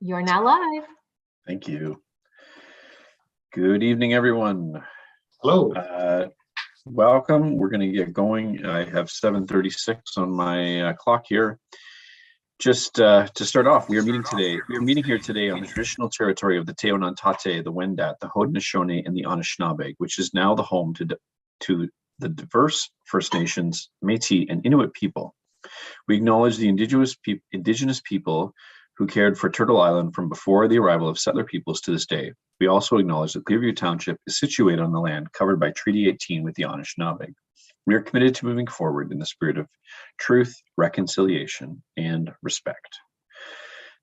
You're now live. Thank you. Good evening, everyone. Hello. Welcome. We're going to get going. I have 7:36 on my clock here. Just to start off, we are meeting here today on the traditional territory of the Untitled, the Wendat, the Haudenosaunee, and the Anishinaabe, which is now the home to the diverse First Nations, Métis, and Inuit people. We acknowledge the indigenous people who cared for Turtle Island from before the arrival of settler peoples to this day. We also acknowledge that Clearview Township is situated on the land covered by Treaty 18 with the Anishinaabe. We are committed to moving forward in the spirit of truth, reconciliation, and respect.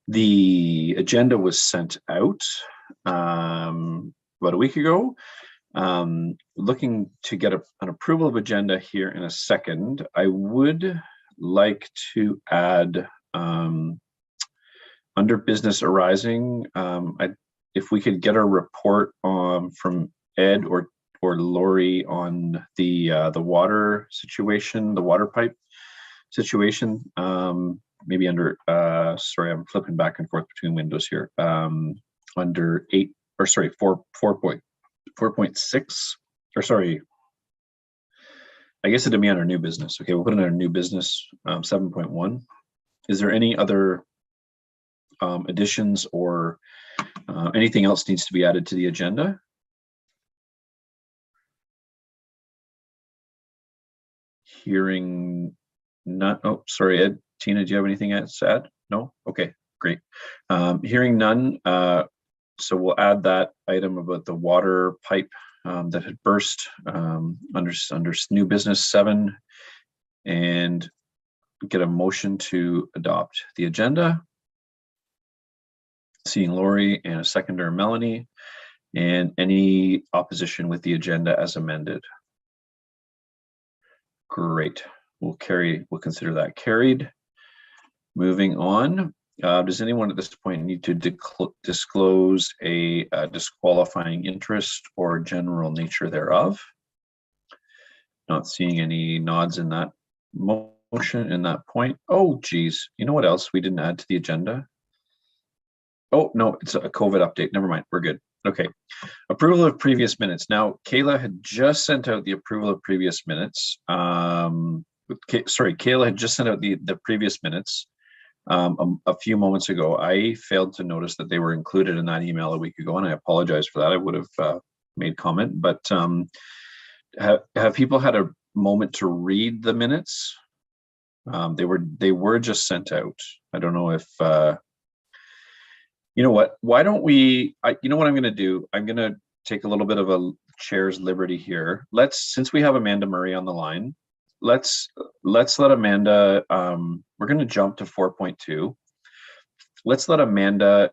The agenda was sent out about a week ago. Looking to get an approval of agenda here in a second. I would like to add under business arising, if we could get a report from Ed or Lori on the water situation, the water pipe situation, maybe under sorry, I'm flipping back and forth between windows here. Under 4.6, or sorry, I guess it'd be under new business. Okay, we'll put it under new business 7.1. Is there any other additions or anything else needs to be added to the agenda? Hearing none. Oh, sorry, Ed. Tina, do you have anything to add? No? Okay, great. Hearing none. So we'll add that item about the water pipe that had burst under new business 7 and get a motion to adopt the agenda. Seeing Lori and a seconder, Melanie, and any opposition with the agenda as amended. Great. We'll consider that carried. Moving on. Does anyone at this point need to disclose a disqualifying interest or general nature thereof? Not seeing any nods in that motion in that point. Oh, geez. You know what else we didn't add to the agenda? Oh, no, it's a COVID update. Never mind. We're good. Okay. Approval of previous minutes. Now, Kayla had just sent out the approval of previous minutes. Kayla had just sent out the previous minutes a few moments ago. I failed to notice that they were included in that email a week ago, and I apologize for that. I would have made comment, but have people had a moment to read the minutes? They were just sent out. I don't know if you know what, why don't we, you know what I'm going to do? I'm going to take a little bit of a chair's liberty here. Since we have Amanda Murray on the line, let's let Amanda, we're going to jump to 4.2. Let's let Amanda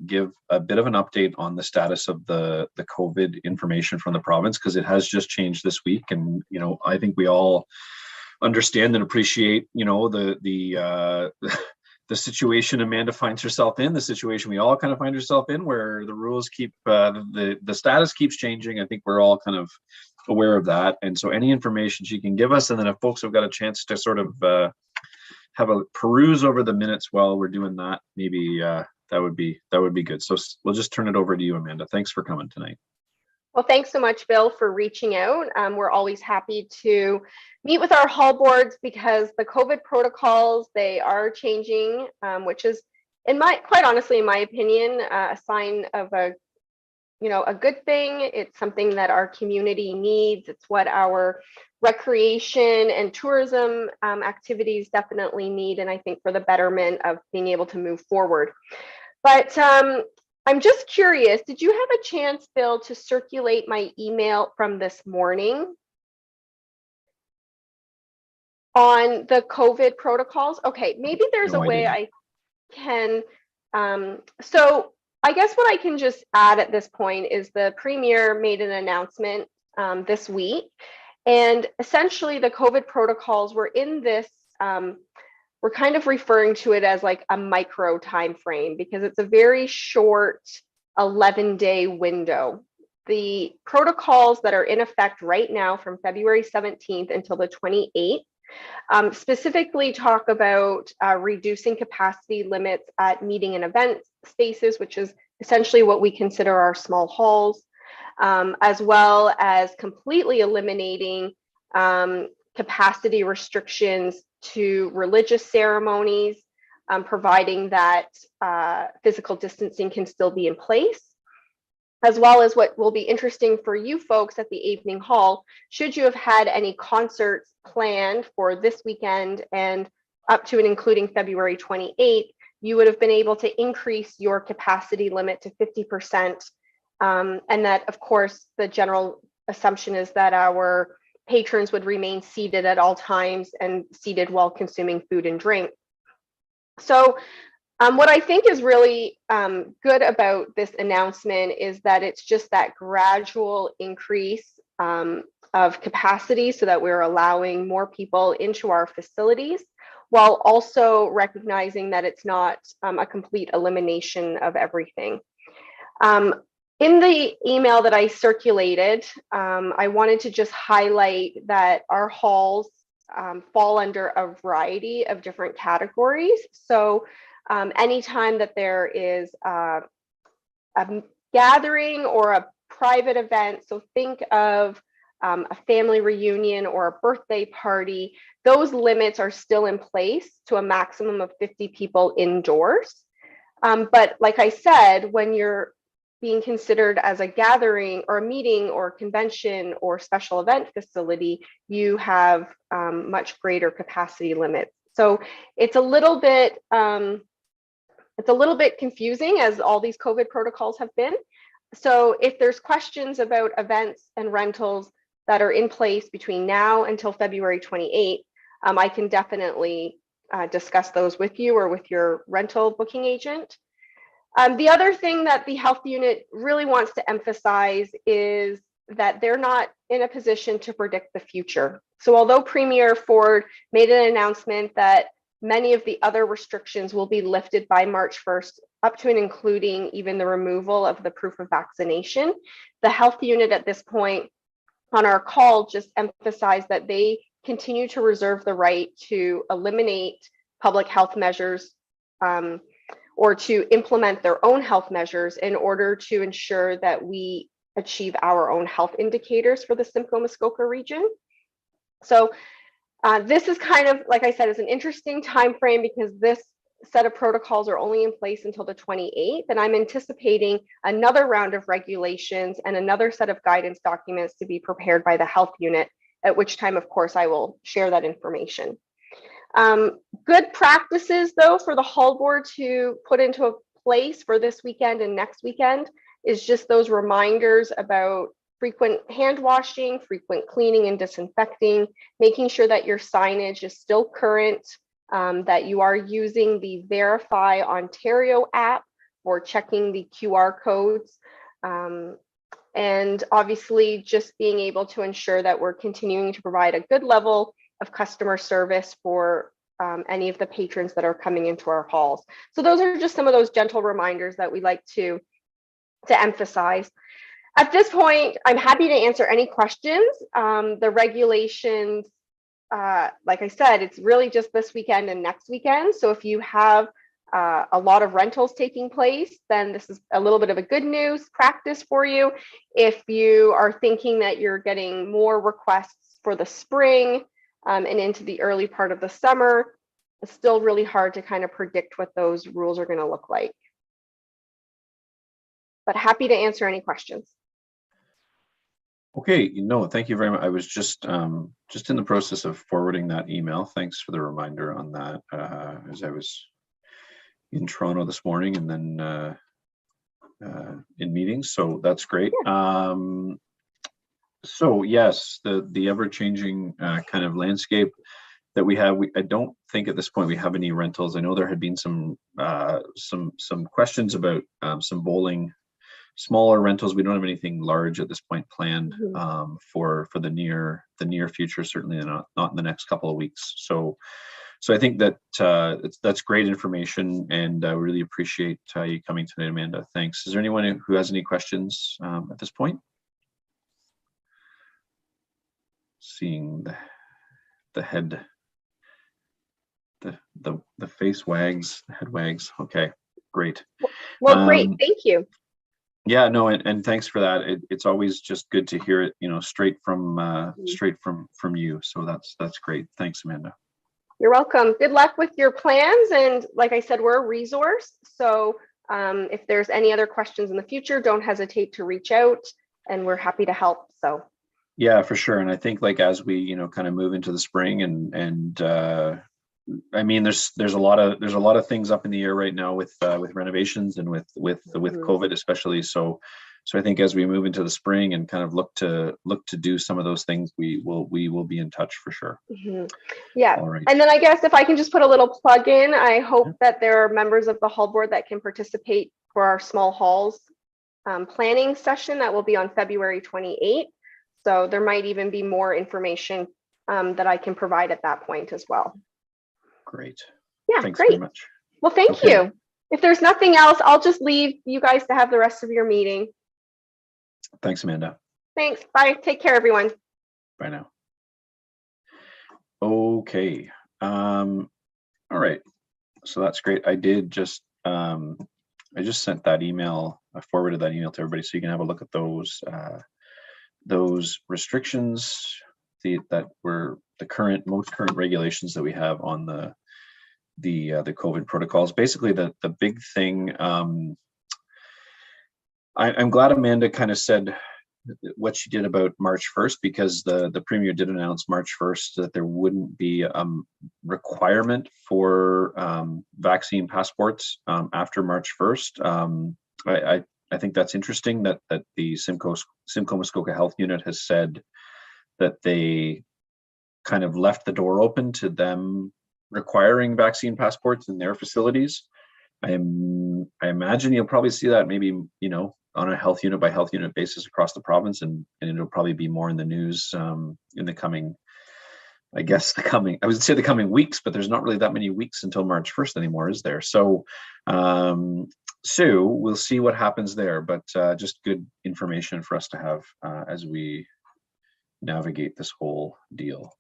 give a bit of an update on the status of the COVID information from the province, because it has just changed this week. And, you know, I think we all understand and appreciate, you know, the situation Amanda finds herself in, the situation we all kind of find ourselves in, where the rules keep, the status keeps changing. I think we're all kind of aware of that. And so any information she can give us, and then if folks have got a chance to sort of have a peruse over the minutes while we're doing that, maybe that would be good. So we'll just turn it over to you, Amanda. Thanks for coming tonight. Well, thanks so much, Bill, for reaching out. We're always happy to meet with our hall boards because the COVID protocols, they are changing, which is, quite honestly, in my opinion, a sign of a good thing. It's something that our community needs. It's what our recreation and tourism activities definitely need, and I think for the betterment of being able to move forward. But I'm just curious, did you have a chance, Bill, to circulate my email from this morning on the COVID protocols? Okay, maybe there's a way I can, so I guess what I can just add at this point is the Premier made an announcement this week, and essentially the COVID protocols were in this, we're kind of referring to it as like a micro time frame because it's a very short 11-day window. The protocols that are in effect right now from February 17th until the 28th Specifically talk about reducing capacity limits at meeting and event spaces, which is essentially what we consider our small halls, as well as completely eliminating capacity restrictions to religious ceremonies, providing that physical distancing can still be in place, as well as what will be interesting for you folks at the Avening Hall, should you have had any concerts planned for this weekend and up to and including February 28th, you would have been able to increase your capacity limit to 50%. And that, of course, the general assumption is that our patrons would remain seated at all times and seated while consuming food and drink. So what I think is really good about this announcement is that it's just that gradual increase of capacity so that we're allowing more people into our facilities, while also recognizing that it's not a complete elimination of everything. In the email that I circulated, I wanted to just highlight that our halls fall under a variety of different categories. So anytime that there is a gathering or a private event, so think of a family reunion or a birthday party, those limits are still in place to a maximum of 50 people indoors. But like I said, when you're being considered as a gathering or a meeting or convention or special event facility, you have much greater capacity limits. So it's a little bit confusing, as all these COVID protocols have been. So if there's questions about events and rentals that are in place between now until February 28th, I can definitely discuss those with you or with your rental booking agent. The other thing that the health unit really wants to emphasize is that they're not in a position to predict the future. So although Premier Ford made an announcement that many of the other restrictions will be lifted by March 1st, up to and including even the removal of the proof of vaccination, the health unit at this point on our call just emphasized that they continue to reserve the right to eliminate public health measures or to implement their own health measures in order to ensure that we achieve our own health indicators for the Simcoe-Muskoka region. So this is kind of, like I said, is an interesting time frame because this set of protocols are only in place until the 28th, and I'm anticipating another round of regulations and another set of guidance documents to be prepared by the health unit, at which time, of course, I will share that information. Good practices, though, for the hall board to put into a place for this weekend and next weekend is just those reminders about frequent hand washing, frequent cleaning and disinfecting, making sure that your signage is still current, that you are using the Verify Ontario app for checking the QR codes, and obviously just being able to ensure that we're continuing to provide a good level of customer service for any of the patrons that are coming into our halls. So those are just some of those gentle reminders that we like to emphasize. At this point, I'm happy to answer any questions. The regulations, like I said, it's really just this weekend and next weekend. So if you have a lot of rentals taking place, then this is a little bit of a good news practice for you. If you are thinking that you're getting more requests for the spring and into the early part of the summer, it's still really hard to kind of predict what those rules are going to look like. But happy to answer any questions. Okay, thank you very much. I was just in the process of forwarding that email. Thanks for the reminder on that, as I was in Toronto this morning and then in meetings, so that's great. Yeah. So yes, the ever-changing kind of landscape that we have. I don't think at this point we have any rentals. I know there had been some questions about some bowling, smaller rentals. We don't have anything large at this point planned for the near future. Certainly not in the next couple of weeks. So I think that that's great information, and I really appreciate you coming today, Amanda. Thanks. Is there anyone who has any questions at this point? Seeing the head the face wags, the head wags. Okay, great. Well, great. Thank you. Yeah, no, and thanks for that. It's always just good to hear it, straight from you. So that's great. Thanks, Amanda. You're welcome. Good luck with your plans. And like I said, we're a resource. So if there's any other questions in the future, don't hesitate to reach out, and we're happy to help. So. Yeah, for sure. And I think like as we, kind of move into the spring and I mean, there's a lot of things up in the air right now with renovations and with COVID especially. So I think as we move into the spring and kind of look to do some of those things, we will be in touch for sure. Yeah. All right. And then I guess if I can just put a little plug in, I hope that there are members of the hall board that can participate for our small halls planning session that will be on February 28th. So there might even be more information that I can provide at that point as well. Great. Yeah, thanks great. Very much. Well, thank you. If there's nothing else, I'll just leave you guys to have the rest of your meeting. Thanks, Amanda. Thanks. Bye. Take care, everyone. Bye now. Okay. All right. So that's great. I did just I just sent that email. I forwarded that email to everybody so you can have a look at those restrictions that were the most current regulations that we have on the COVID protocols. Basically, the big thing. I'm glad Amanda kind of said what she did about March 1st, because the Premier did announce March 1st that there wouldn't be a requirement for vaccine passports after March 1st. I think that's interesting that the Simcoe Muskoka Health Unit has said that they kind of left the door open to them requiring vaccine passports in their facilities. I imagine you'll probably see that maybe, on a health unit by health unit basis across the province, and it'll probably be more in the news in the coming, I would say the coming weeks, but there's not really that many weeks until March 1st anymore, is there? So we'll see what happens there, but just good information for us to have as we navigate this whole deal.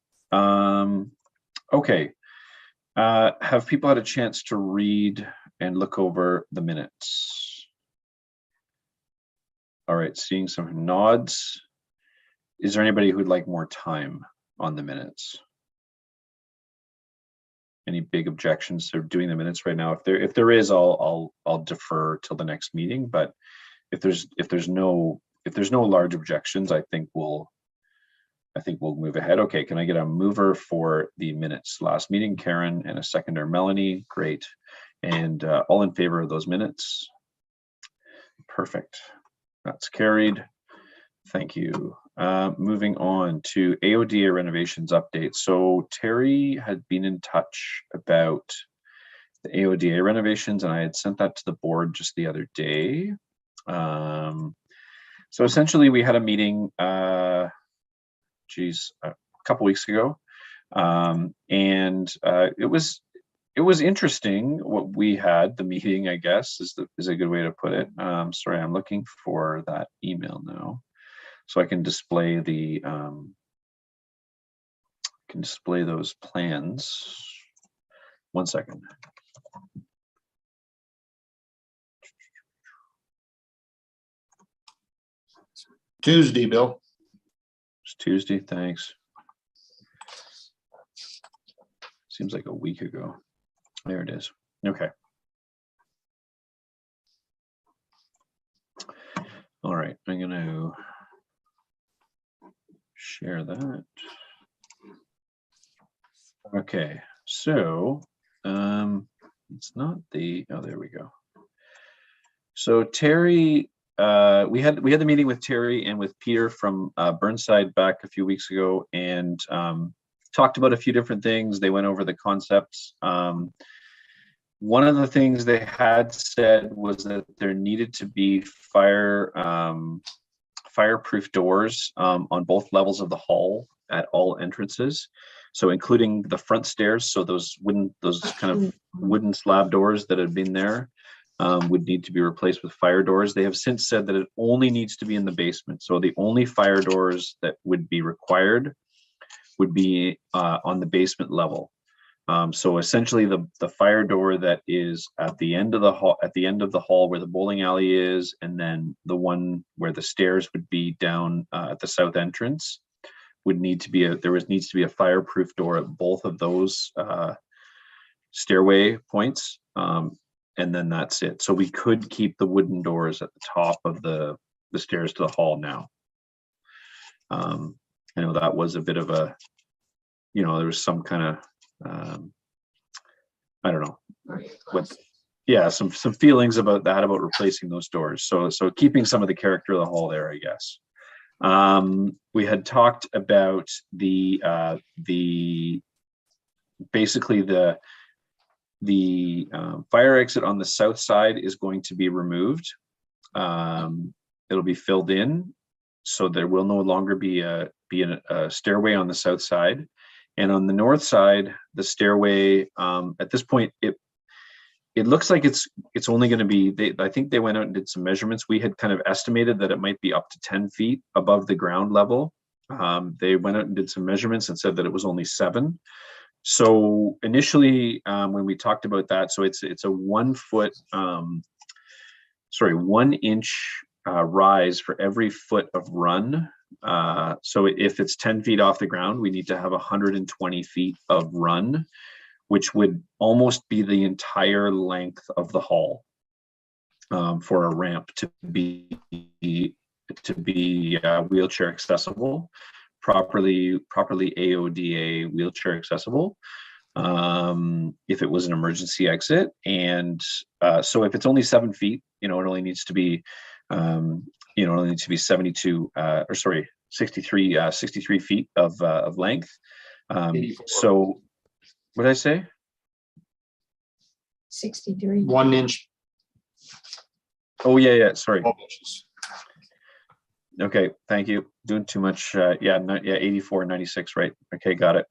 Okay. Have people had a chance to read and look over the minutes? All right, seeing some nods. Is there anybody who'd like more time on the minutes? Any big objections to doing the minutes right now? If there is, I'll defer till the next meeting. But if there's no large objections, I think we'll move ahead. Okay, can I get a mover for the minutes? Last meeting, Karen, and a seconder, Melanie. Great. And all in favor of those minutes? Perfect. That's carried. Thank you. Moving on to Aoda renovations update. So Terry had been in touch about the Aoda renovations, and I had sent that to the board just the other day. So essentially we had a meeting a couple weeks ago, and it was interesting what we had. The meeting, I guess, is a good way to put it. Sorry, I'm looking for that email now, so I can display those plans. 1 second. Tuesday, Bill. It's Tuesday. Thanks. Seems like a week ago. There it is. Okay. All right. I'm going to share that. Okay. So it's not the, oh, there we go. So Terry, we had the meeting with Terry and with Peter from Burnside back a few weeks ago, and talked about a few different things. They went over the concepts. One of the things they had said was that there needed to be fireproof doors on both levels of the hall at all entrances. So including the front stairs. So those kind of wooden slab doors that had been there would need to be replaced with fire doors. They have since said that it only needs to be in the basement. So the only fire doors that would be required would be on the basement level. So essentially the fire door that is at the end of the hall where the bowling alley is, and then the one where the stairs would be down at the south entrance would need to be needs to be a fireproof door at both of those stairway points. And then that's it. So we could keep the wooden doors at the top of the stairs to the hall now. I know that was a bit of a, there was some kind of, I don't know some feelings about that, about replacing those doors. So keeping some of the character of the hall there, I guess. We had talked about basically the fire exit on the south side is going to be removed. It'll be filled in, so there will no longer be a stairway on the south side. And on the north side, the stairway, at this point, it looks like it's only going to be, I think they went out and did some measurements. We had kind of estimated that it might be up to 10 feet above the ground level. They went out and did some measurements and said that it was only 7. So initially, when we talked about that, so it's a 1 inch rise for every foot of run. So if it's 10 feet off the ground, we need to have 120 feet of run, which would almost be the entire length of the hall for a ramp to be wheelchair accessible, properly AODA wheelchair accessible, if it was an emergency exit. And so if it's only 7 feet, it only needs to be 63 feet of length. So what did I say? 63. 1 inch. Oh yeah. Sorry. 12 inches. Okay, thank you. Doing too much. 84, 96, right? Okay, got it.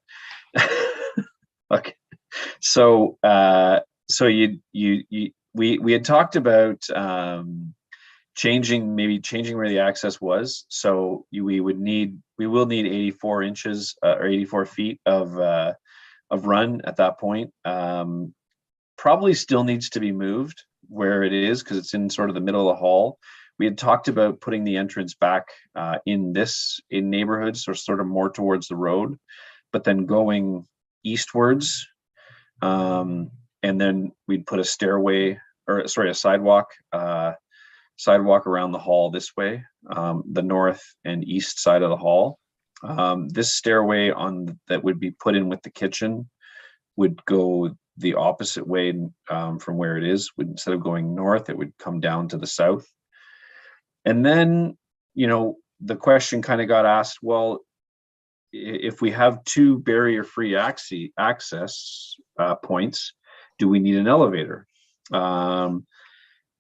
Okay, so we had talked about changing where the access was. So we will need 84 inches or 84 feet of run at that point. Probably still needs to be moved where it is because it's in sort of the middle of the hall. We had talked about putting the entrance back in neighborhoods, or sort of more towards the road, but then going eastwards, and then we'd put a sidewalk around the hall this way, the north and east side of the hall. This stairway that would be put in with the kitchen would go the opposite way from where it is. Instead of going north, it would come down to the south. And then, the question kind of got asked, well, if we have 2 barrier-free access points, do we need an elevator?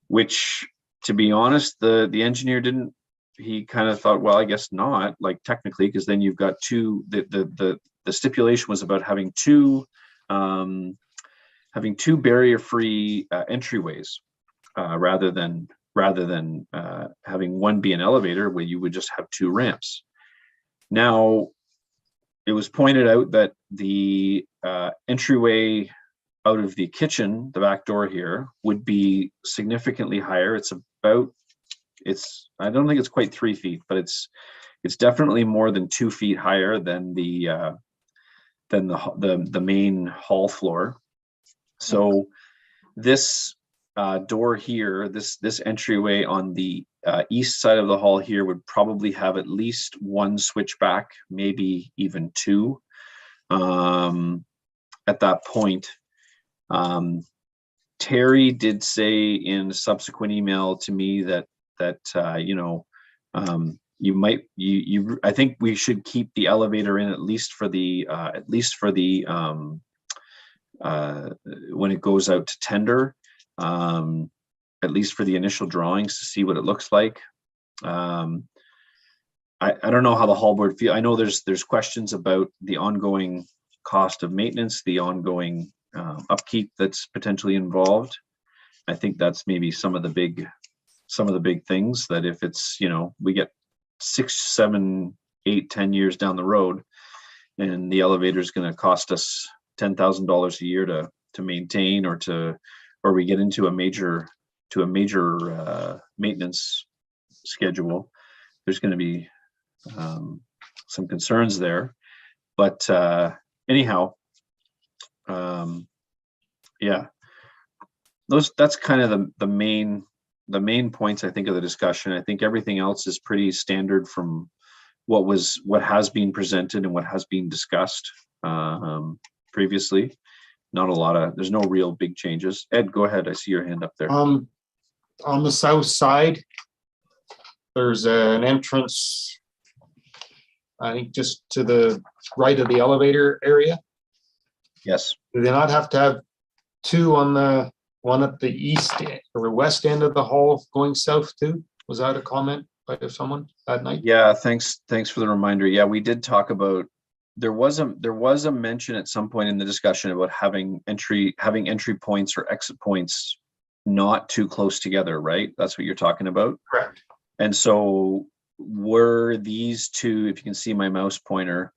Which, to be honest, the engineer didn't. He kind of thought, well, I guess not, like technically, because then you've got 2. The stipulation was about having two barrier-free entryways, rather than having one be an elevator where you would just have 2 ramps. Now, it was pointed out that the entryway out of the kitchen, the back door here, would be significantly higher. I don't think it's quite 3 feet, but it's definitely more than 2 feet higher than the main hall floor. So this door here, this entryway on the east side of the hall here would probably have at least 1 switchback, maybe even 2 at that point. Terry did say in a subsequent email to me that I think we should keep the elevator in at least for the when it goes out to tender, at least for the initial drawings to see what it looks like. I don't know how the hall board feel. I know there's questions about the ongoing cost of maintenance, the ongoing upkeep that's potentially involved. I think that's maybe some of the big things, that if it's, we get 6, 7, 8, 10 years down the road and the elevator is going to cost us $10,000 a year to maintain, or we get into a major maintenance schedule, there's going to be some concerns there. But anyhow, yeah, that's kind of the main points I think of the discussion. I think everything else is pretty standard from what has been presented and what has been discussed previously. Not a lot of, there's no real big changes. Ed, go ahead. I see your hand up there. On the south side, there's an entrance, I think just to the right of the elevator area. Yes. Do they not have to have two on the one at the east or west end of the hall going south too? Was that a comment by someone that night? Yeah, thanks for the reminder. Yeah, we did talk about, there was a mention at some point in the discussion about having entry points or exit points not too close together, right? That's what you're talking about. Correct. And so were these two, if you can see my mouse pointer,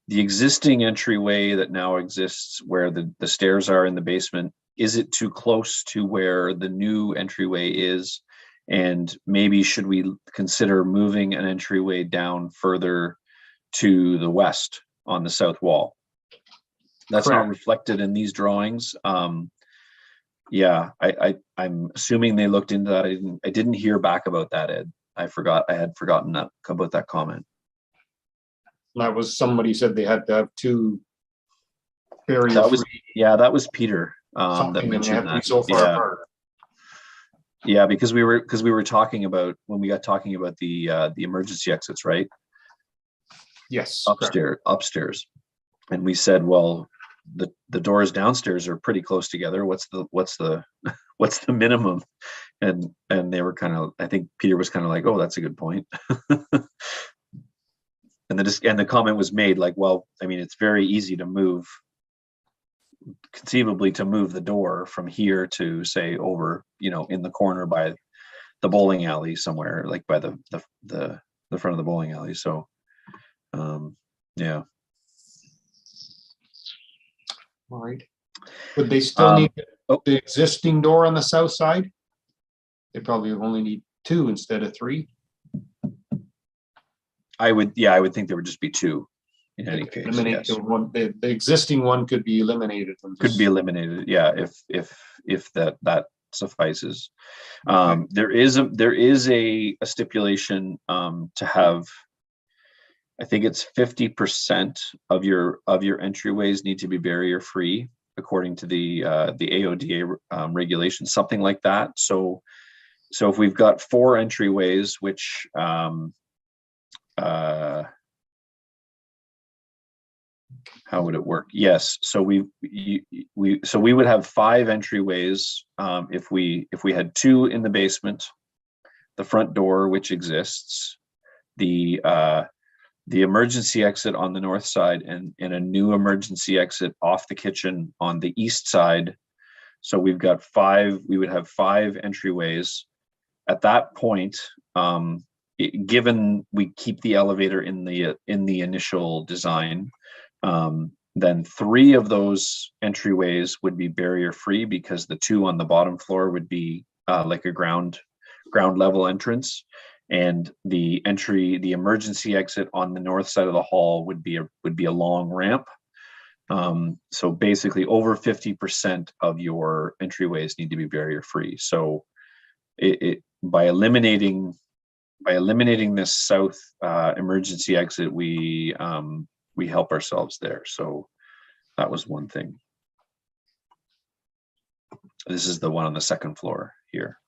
the existing entryway that now exists where the stairs are in the basement, is it too close to where the new entryway is? And maybe should we consider moving an entryway down further to the west on the south wall? That's Correct. not reflected in these drawings. Yeah, I'm assuming they looked into that. I didn't hear back about that, Ed. I had forgotten about that comment. That was, somebody said they had to have two barrier That was, free, yeah, that was Peter that something, and they mentioned have to be that. so far Yeah. apart. Yeah, because we were talking about, when we got talking about the emergency exits, right? Yes. Upstairs. And we said, well, the doors downstairs are pretty close together. What's the minimum? And they were kind of, I think Peter was kind of like, oh, that's a good point. And the comment was made like, well, I mean, it's very easy to move, conceivably to move the door from here to say over, in the corner by the bowling alley somewhere, like by the front of the bowling alley. So, yeah. All right. Would they still need the existing door on the south side? They probably only need two instead of three. I would think there would just be two in any case. Eliminate Yes. the one. The existing one could be eliminated. Could be eliminated. Yeah, if that suffices. There is a stipulation to have, I think it's 50% of your entryways need to be barrier free according to the Aoda regulations, something like that. So if we've got 4 entryways, which how would it work? Yes, so we would have 5 entryways if we had 2 in the basement, the front door which exists, the emergency exit on the north side, and a new emergency exit off the kitchen on the east side. So we've got 5. We would have 5 entryways. At that point, given we keep the elevator in the initial design, then 3 of those entryways would be barrier free because the 2 on the bottom floor would be like a ground level entrance, and the emergency exit on the north side of the hall would be a long ramp. So basically over 50% of your entryways need to be barrier free. So by eliminating this south emergency exit, we help ourselves there. So that was one thing. This is the one on the second floor here.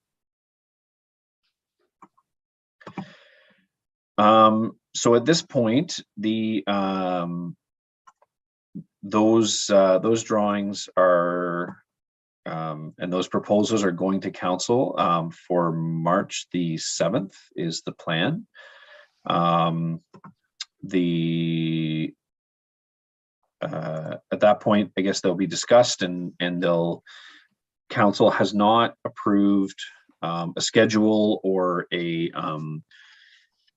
So at this point, those drawings are and those proposals are going to council for March the 7th is the plan. At that point, I guess they'll be discussed, and council has not approved a schedule or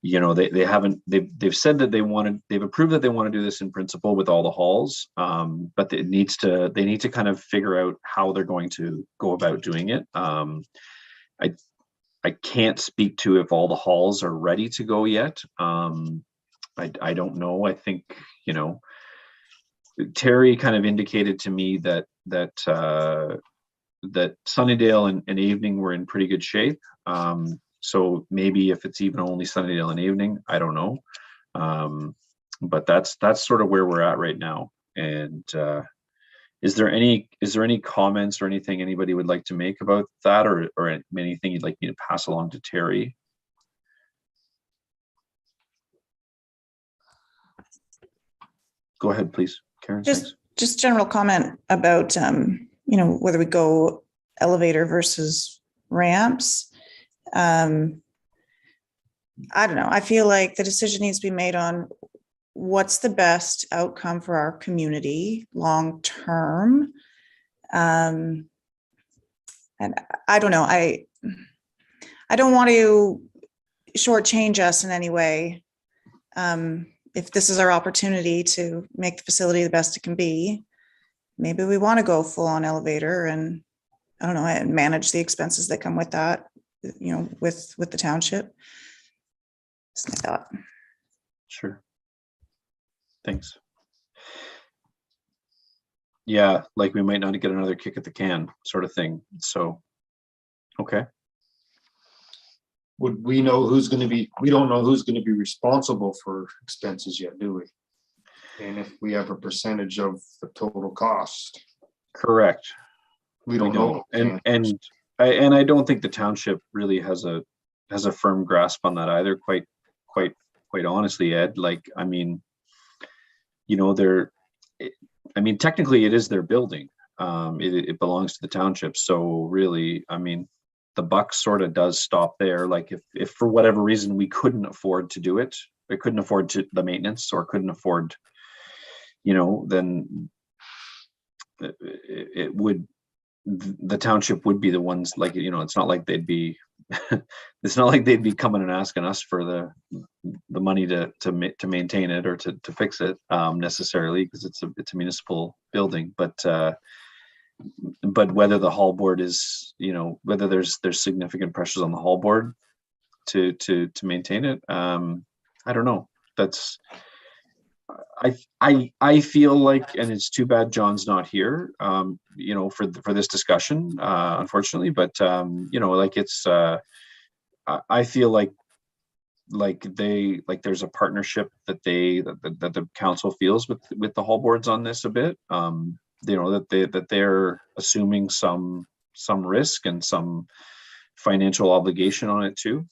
they haven't, they've said that they've approved that they want to do this in principle with all the halls, but they need to kind of figure out how they're going to go about doing it. I can't speak to if all the halls are ready to go yet. I don't know. I think, Terry kind of indicated to me that Sunnydale and Avening were in pretty good shape. So maybe if it's even only Sunnydale and Avening, I don't know. But that's sort of where we're at right now. And is there any comments or anything anybody would like to make about that, or anything you'd like me to pass along to Terry? Go ahead, please, Karen. Just general comment about whether we go elevator versus ramps. I don't know. I feel like the decision needs to be made on what's the best outcome for our community long term. And I don't know. I don't want to shortchange us in any way. If this is our opportunity to make the facility the best it can be, maybe we want to go full on elevator and I don't know, and manage the expenses that come with that, with the township. Just my thought. Sure. Thanks. Yeah, like we might not get another kick at the can sort of thing. So, okay. Would we know who's going to be, we don't know who's going to be responsible for expenses yet, do we? And if we have a percentage of the total cost. Correct. We don't know. And I don't think the township really has a firm grasp on that either, quite honestly, Ed. Like, I mean, technically it is their building. It belongs to the township. So really, I mean, the buck sort of does stop there. Like if for whatever reason we couldn't afford to do it, we couldn't afford the maintenance or couldn't afford, then it would, the township would be the ones, like, it's not like they'd be coming and asking us for the money to maintain it or to fix it necessarily, because it's a municipal building. But whether the hall board is, whether there's significant pressures on the hall board to maintain it, I don't know. That's, I feel like, and it's too bad John's not here, for this discussion, unfortunately. But it's, I feel like there's a partnership that the council feels with the hall boards on this a bit. That they're assuming some risk and some financial obligation on it too.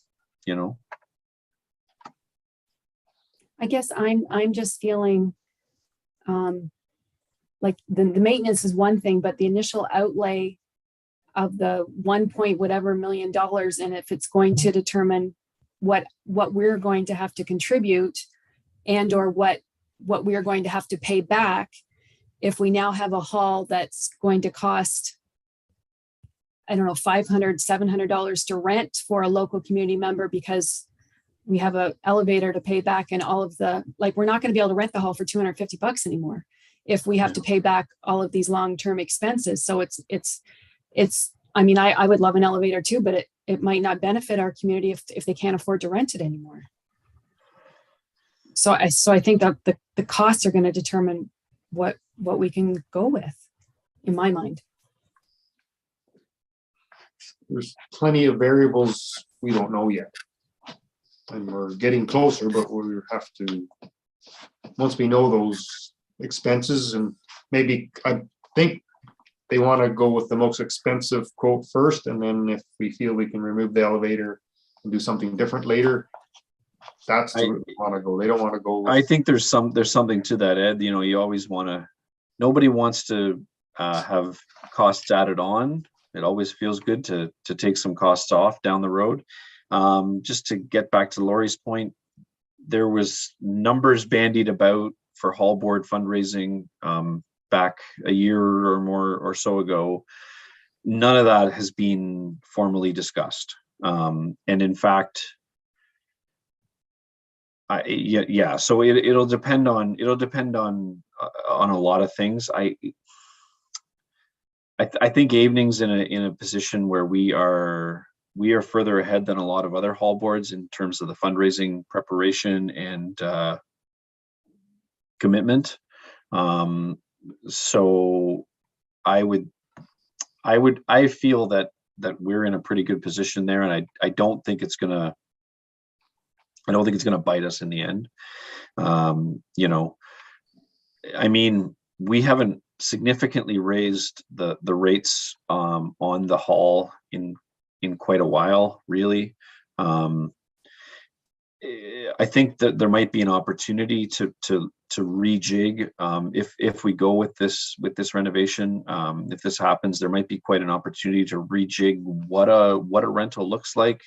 I guess I'm just feeling like the maintenance is one thing, but the initial outlay of the 1 point whatever million dollars, and if it's going to determine what we're going to have to contribute and or what we're going to have to pay back, if we now have a hall that's going to cost, I don't know, $500, $700 to rent for a local community member because we have an elevator to pay back and all of the, we're not going to be able to rent the hall for $250 anymore if we have to pay back all of these long-term expenses. So it's, I mean, I would love an elevator too, but it might not benefit our community if they can't afford to rent it anymore. So I think that the costs are going to determine what we can go with, in my mind. There's plenty of variables we don't know yet. And we're getting closer, but we have to, once we know those expenses, and maybe I think they want to go with the most expensive quote first, and then if we feel we can remove the elevator and do something different later, that's the route they want to go. They don't want to go. I think there's something to that, Ed. You always want to, nobody wants to have costs added on. It always feels good to take some costs off down the road. Just to get back to Lori's point, there was numbers bandied about for hall board fundraising back a year or more or so ago. None of that has been formally discussed. And in fact, Yeah. So it'll depend on a lot of things. I think Avening's in a position where we are further ahead than a lot of other hall boards in terms of the fundraising preparation and commitment. So I feel that we're in a pretty good position there, and I don't think it's gonna bite us in the end. You know, I mean, we haven't significantly raised the rates on the hall in quite a while, really. I think that there might be an opportunity to rejig if we go with this renovation. If this happens, there might be quite an opportunity to rejig what a rental looks like.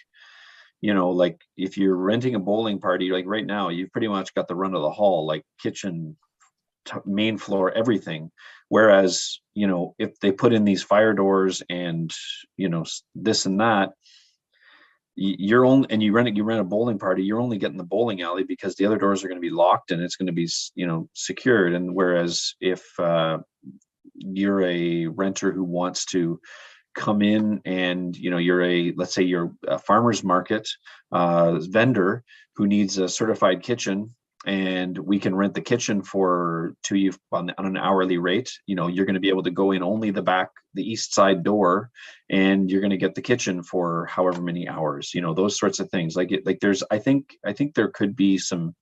You know, like if you're renting a bowling party, like right now, you've pretty much got the run of the hall, like kitchen, main floor, everything. Whereas, you know, if they put in these fire doors and, you know, this and that, you rent a bowling party, you're only getting the bowling alley because the other doors are going to be locked and it's going to be, you know, secured. And whereas if you're a renter who wants to come in and, you know, let's say you're a farmer's market vendor who needs a certified kitchen, and we can rent the kitchen to you on an hourly rate. You know, you're going to be able to go in only the east side door, and you're going to get the kitchen for however many hours. You know, those sorts of things. I think there could be some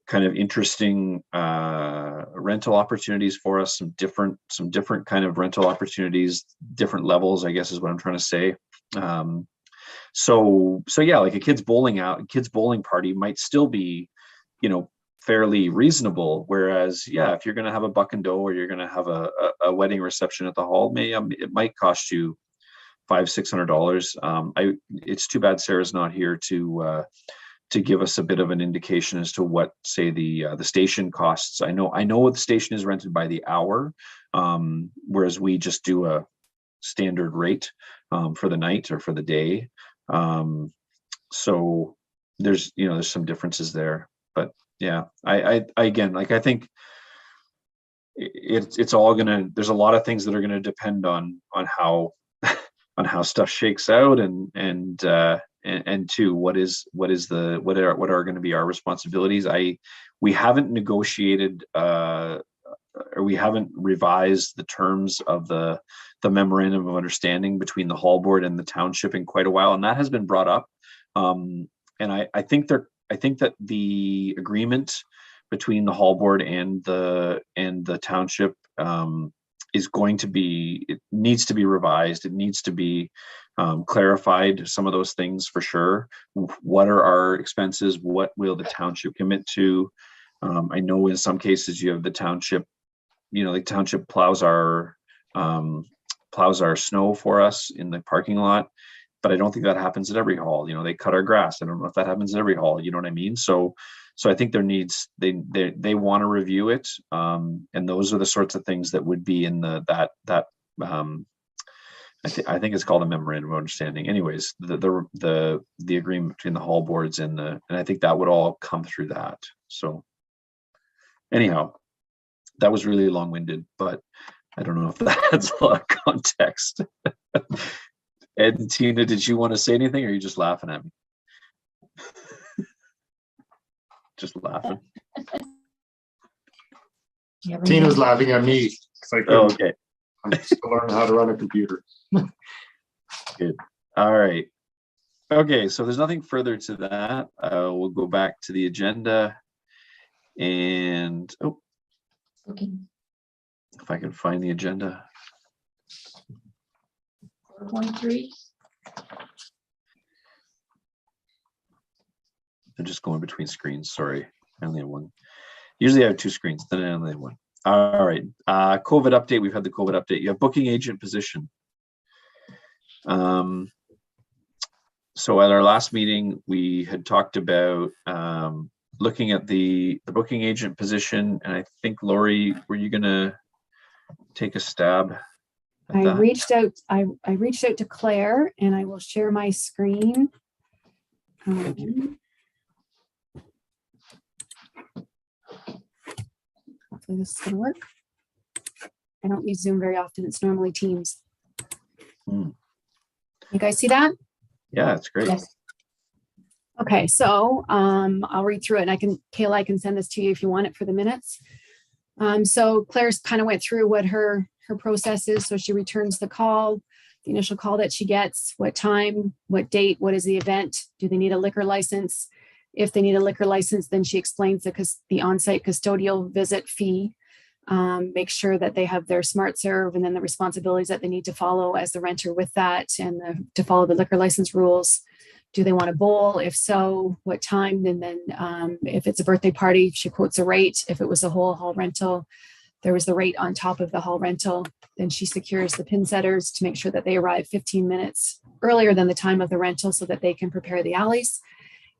kind of interesting rental opportunities for us. Some different kind of rental opportunities, different levels, I guess is what I'm trying to say. So yeah, like a kids bowling party might still be, you know, fairly reasonable. Whereas, yeah, if you're going to have a buck and doe or you're going to have a wedding reception at the hall, it might cost you $500-600. It's too bad Sarah's not here to give us a bit of an indication as to what, say, the station costs. I know what the station is rented by the hour, whereas we just do a standard rate for the night or for the day. So there's some differences there. But yeah, I again, like, I think it's all there's a lot of things that are gonna depend on how on how stuff shakes out, and two, what are going to be our responsibilities. We haven't negotiated or we haven't revised the terms of the memorandum of understanding between the hall board and the township in quite a while, and that has been brought up. And I think that the agreement between the hall board and the township it needs to be revised. It needs to be clarified, some of those things for sure. What are our expenses? What will the township commit to? I know in some cases you have the township, the township plows our snow for us in the parking lot, but I don't think that happens at every hall. They cut our grass. I don't know if that happens at every hall. You know what I mean? So I think they want to review it, and those are the sorts of things that would be in that I think it's called a memorandum of understanding. Anyways, the agreement between the hall boards and I think that would all come through that. So anyhow, that was really long-winded, but I don't know if that adds a lot of context. Ed and Tina, did you want to say anything, or are you just laughing at me? Just laughing. Tina's laughing at me. Okay. I'm still learning how to run a computer. Good. All right. Okay, so there's nothing further to that. We'll go back to the agenda. And if I can find the agenda. 4.3. I'm just going between screens. Sorry, I only have one. Usually I have two screens, then I only have one. All right. COVID update. We've had the COVID update. You have booking agent position. So at our last meeting, we had talked about looking at the booking agent position, and I think, Lori, were you gonna take a stab at I that? reached out to Claire, and I will share my screen. Hopefully this is gonna work. I don't use Zoom very often. It's normally Teams. Hmm. You guys see that? Yeah, it's great. Yes. Okay, so I'll read through it and Kayla, I can send this to you if you want it for the minutes. So Claire's kind of went through what her process is. So she returns the call, the initial call that she gets, what time, what date, what is the event, do they need a liquor license? If they need a liquor license, then she explains the on-site custodial visit fee, make sure that they have their smart serve and then the responsibilities that they need to follow as the renter with that and to follow the liquor license rules. Do they want a bowl? If so, what time? And then if it's a birthday party, she quotes a rate. If it was a whole hall rental, there was the rate on top of the hall rental. Then she secures the pin setters to make sure that they arrive 15 minutes earlier than the time of the rental so that they can prepare the alleys.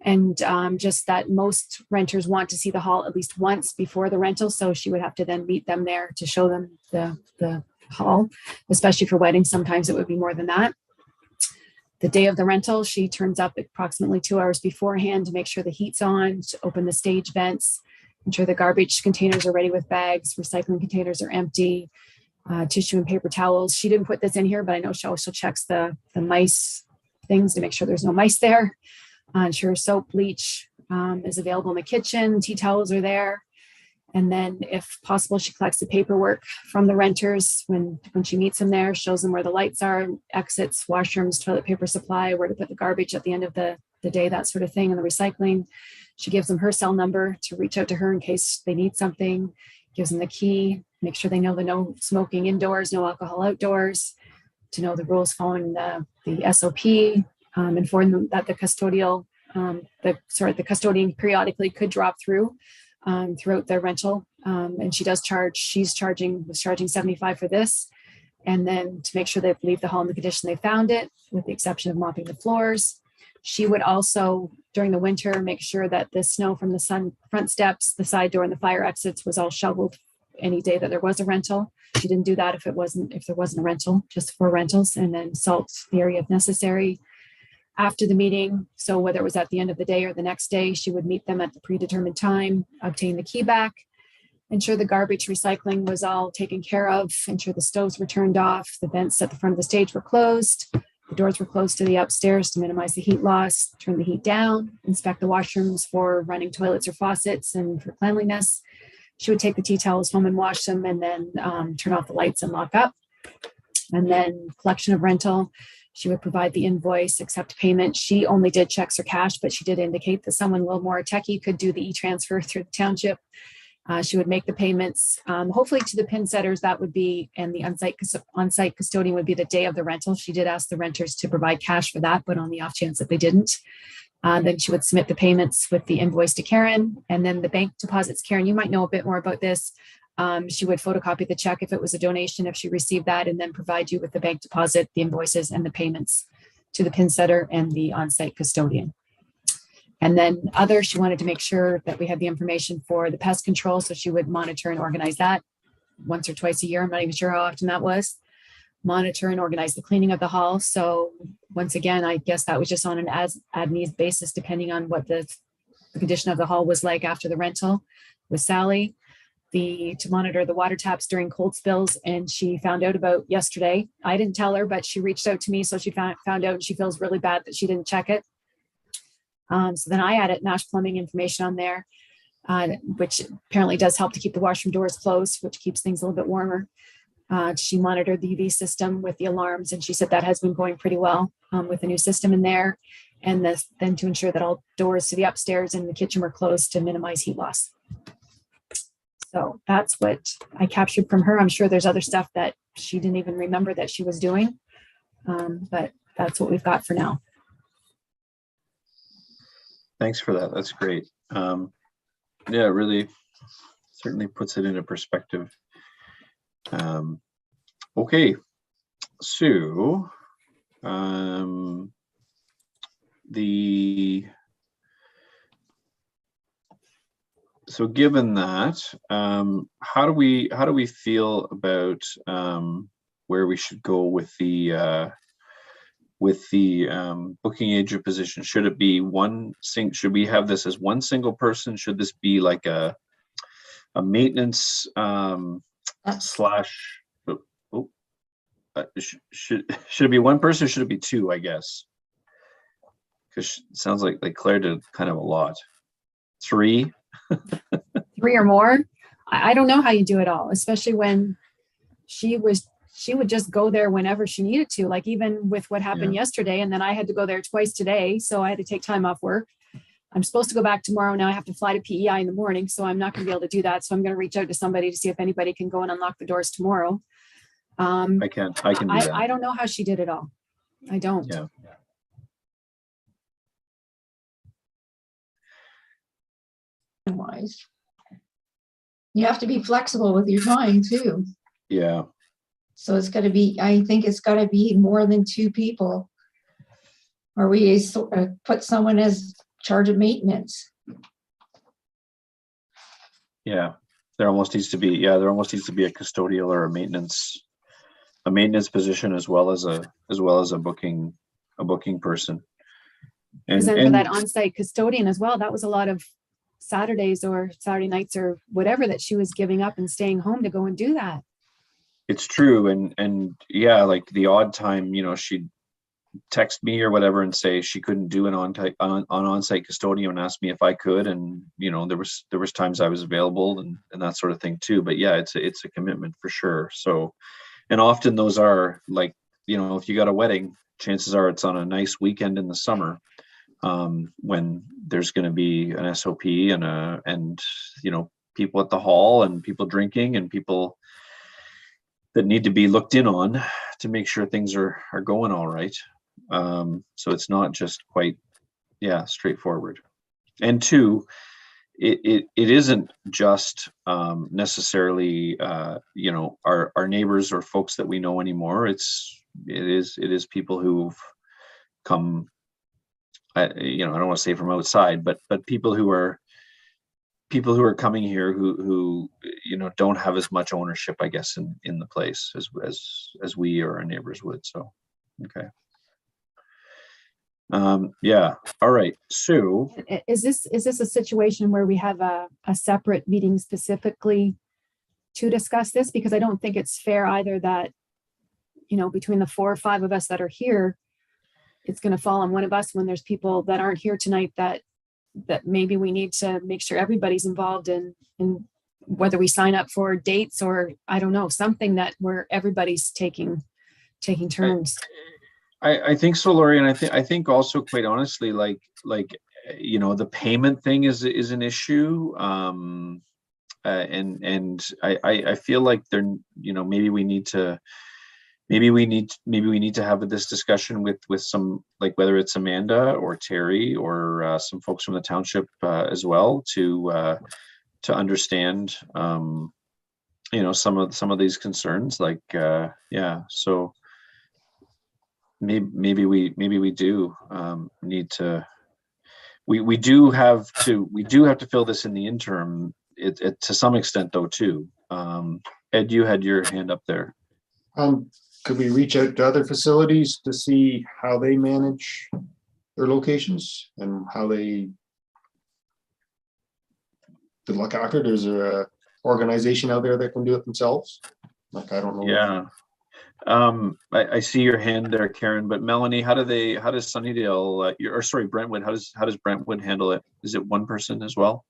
And just that most renters want to see the hall at least once before the rental. So she would have to then meet them there to show them the hall, especially for weddings. Sometimes it would be more than that. The day of the rental, she turns up approximately 2 hours beforehand to make sure the heat's on, to open the stage vents, ensure the garbage containers are ready with bags, recycling containers are empty, tissue and paper towels. She didn't put this in here, but I know she also checks the mice things to make sure there's no mice there. Ensure soap, bleach is available in the kitchen, tea towels are there. And then if possible, she collects the paperwork from the renters when she meets them there, shows them where the lights are, exits, washrooms, toilet paper supply, where to put the garbage at the end of the day, that sort of thing, and the recycling. She gives them her cell number to reach out to her in case they need something, gives them the key, make sure they know the no smoking indoors, no alcohol outdoors, to know the rules following the SOP, inform them that the custodian periodically could drop through throughout their rental. And was charging $75 for this. And then to make sure they leave the hall in the condition they found it, with the exception of mopping the floors. She would also, during the winter, make sure that the snow from the front steps, the side door, and the fire exits was all shoveled any day that there was a rental. She didn't do that if there wasn't a rental, just for rentals, and then salt the area if necessary. After the meeting, so whether it was at the end of the day or the next day, she would meet them at the predetermined time, obtain the key back, ensure the garbage recycling was all taken care of, ensure the stoves were turned off, the vents at the front of the stage were closed, the doors were closed to the upstairs to minimize the heat loss, turn the heat down, inspect the washrooms for running toilets or faucets and for cleanliness. She would take the tea towels home and wash them, and then turn off the lights and lock up. And then collection of rental. She would provide the invoice, accept payment. She only did checks or cash, but she did indicate that someone a little more techie could do the e-transfer through the township. She would make the payments, hopefully to the pin setters, that would be, and the on-site custodian would be the day of the rental. She did ask the renters to provide cash for that, but on the off chance that they didn't. Then she would submit the payments with the invoice to Karen, and then the bank deposits. Karen, you might know a bit more about this. She would photocopy the check if it was a donation, if she received that, and then provide you with the bank deposit, the invoices, and the payments to the pin setter and the on-site custodian. And then she wanted to make sure that we had the information for the pest control, so she would monitor and organize that once or twice a year. I'm not even sure how often that was. Monitor and organize the cleaning of the hall. So once again, I guess that was just on an as-needs basis, depending on what the condition of the hall was like after the rental with Sally. To monitor the water taps during cold spills, and she found out about yesterday. I didn't tell her, but she reached out to me, so she found out, and she feels really bad that she didn't check it. So then I added Nash Plumbing information on there, which apparently does help to keep the washroom doors closed, which keeps things a little bit warmer. She monitored the UV system with the alarms, and she said that has been going pretty well with the new system in there. And then to ensure that all doors to the upstairs and the kitchen were closed to minimize heat loss. So that's what I captured from her. I'm sure there's other stuff that she didn't even remember that she was doing, but that's what we've got for now. Thanks for that. That's great. Yeah, it really certainly puts it into perspective. Okay, so So given that, how do we feel about where we should go with the booking agent position? Should it be should we have this as one single person? Should this be like a maintenance slash. Should it be one person or should it be two, I guess? Because it sounds like Claire did kind of a lot. Three? Three or more. I don't know how you do it all, especially when she would just go there whenever she needed to, like even with what happened yesterday. And then I had to go there twice today. So I had to take time off work. I'm supposed to go back tomorrow. Now I have to fly to PEI in the morning. So I'm not going to be able to do that. So I'm going to reach out to somebody to see if anybody can go and unlock the doors tomorrow. I can do that. I don't know how she did it all. I don't. Yeah. Wise. You have to be flexible with your time too. Yeah. So it's got to be, I think it's got to be more than two people. Or we put someone as charge of maintenance. Yeah. There almost needs to be a custodial or a maintenance position as well as a booking person. And then for that on-site custodian as well, that was a lot of Saturdays or Saturday nights or whatever that she was giving up and staying home to go and do that. It's true. And yeah, like the odd time, she'd text me or whatever and say she couldn't do an on-site custodian and ask me if I could. And, there was times I was available and that sort of thing too. But yeah, it's a commitment for sure. So, and often those are like, if you got a wedding, chances are it's on a nice weekend in the summer. When there's going to be an SOP and people at the hall and people drinking and people that need to be looked in on to make sure things are going all right. So it's not just quite, straightforward. And two, it isn't just necessarily our neighbors or folks that we know anymore. It is people who've come. I don't want to say from outside, but people who are coming here who don't have as much ownership, I guess, in the place as we or our neighbors would. So, okay. Yeah. All right. So is this a situation where we have a separate meeting specifically to discuss this? Because I don't think it's fair either that, between the 4 or 5 of us that are here, it's going to fall on one of us when there's people that aren't here tonight that maybe we need to make sure everybody's involved in whether we sign up for dates or I don't know, something that where everybody's taking turns. I think so, Lori, and I think also quite honestly, like the payment thing is an issue, and I feel like maybe we need to have this discussion with some, like whether it's Amanda or Terry or some folks from the township as well to understand some of these concerns, like so maybe we do need to we do have to fill this in the interim it to some extent though too. Ed, you had your hand up there. Could we reach out to other facilities to see how they manage their locations and how they look after it? Is there a organization out there that can do it themselves? Like, I don't know. Yeah. I see your hand there, Karen, but Melanie, how does Sunnydale, Brentwood, how does Brentwood handle it? Is it one person as well?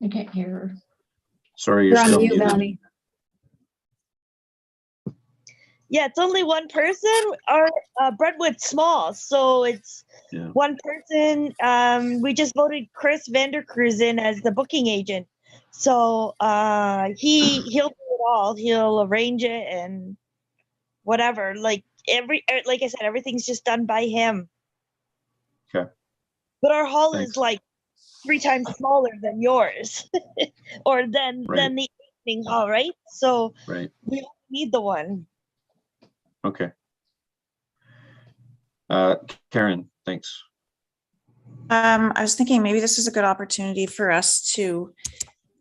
I can't hear her. Sorry, You're you're on still mute, muted. Melanie. Yeah, it's only one person. Our Brentwood's small, so it's one person. We just voted Chris Vandercruz in as the booking agent, so he'll do it all. He'll arrange it and whatever. Like I said, everything's just done by him. Okay. But our hall Thanks. is like 3 times smaller than yours, or than the evening hall, right? So Right. we don't need the one. Okay. Karen, thanks. I was thinking maybe this is a good opportunity for us to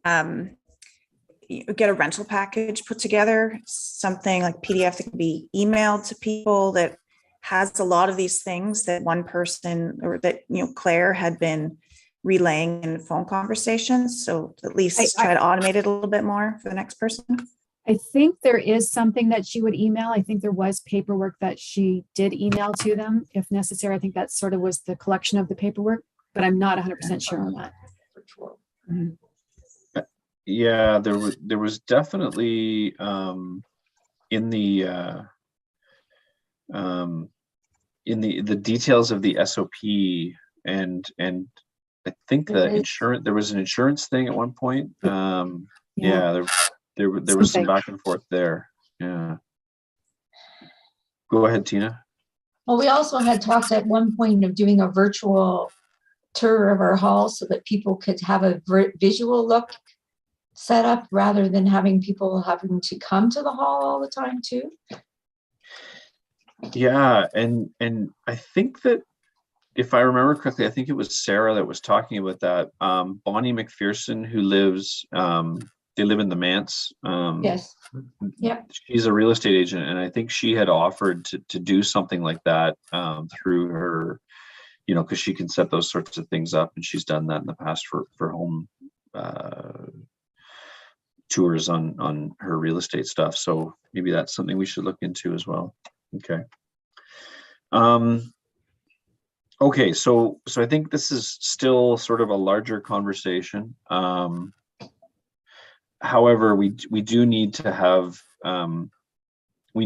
get a rental package put together, something like PDF that can be emailed to people that has a lot of these things that one person or that, Claire had been relaying in phone conversations. So at least try to automate it a little bit more for the next person. I think there is something that she would email. I think there was paperwork that she did email to them if necessary. I think that sort of was the collection of the paperwork, but I'm not 100% sure on that. Mhm. Yeah, there was definitely in the details of the SOP and I think there was an insurance thing at one point. Yeah, there was some back and forth there. Yeah. Go ahead, Tina. Well, we also had talked at one point of doing a virtual tour of our hall so that people could have a visual look set up rather than having people having to come to the hall all the time too. Yeah, and I think that if I remember correctly, I think it was Sarah that was talking about that. Bonnie McPherson, who lives, they live in the Manse. Yes. Yeah. She's a real estate agent, and I think she had offered to do something like that through her, you know, because she can set those sorts of things up, and she's done that in the past for home tours on her real estate stuff. So maybe that's something we should look into as well. Okay. Okay, so I think this is still sort of a larger conversation. However, we do need to have we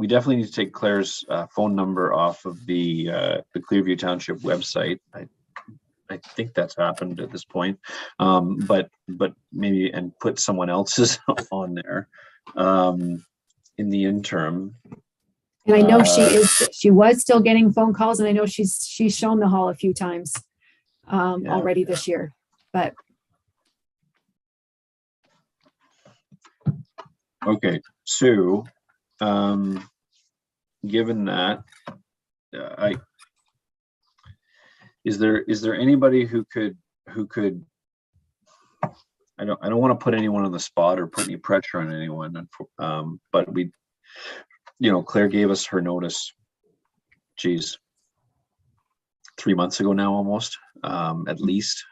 definitely need to take Claire's phone number off of the Clearview Township website. I think that's happened at this point, but maybe and put someone else's on there in the interim. And I know she was still getting phone calls, and I know she's shown the hall a few times already this year, but. Okay, so given that, is there anybody who could I don't want to put anyone on the spot or put any pressure on anyone, but we, you know, Claire gave us her notice, geez, 3 months ago now, almost, at least,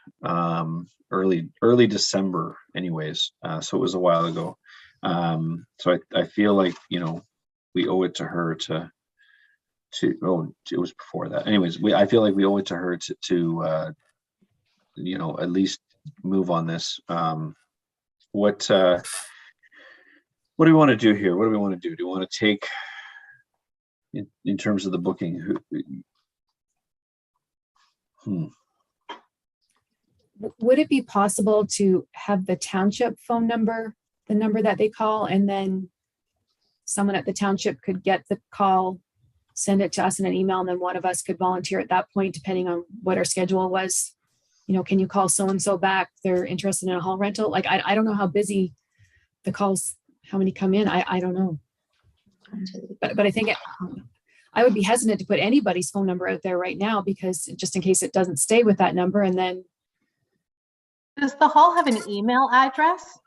early December anyways. So it was a while ago. So I feel like, you know, we owe it to her to it was before that. Anyways, I feel like we owe it to her to you know, at least move on this. What do we want to do here? What do we want to do? Do we want to take in terms of the booking? Would it be possible to have the township phone number, the number that they call, and then someone at the township could get the call, send it to us in an email, and then one of us could volunteer at that point, depending on what our schedule was? You know, can you call so-and-so back? They're interested in a hall rental. Like, I don't know how busy the calls, how many come in. I don't know. But I think I would be hesitant to put anybody's phone number out there right now, because just in case it doesn't stay with that number, and then. Does the hall have an email address?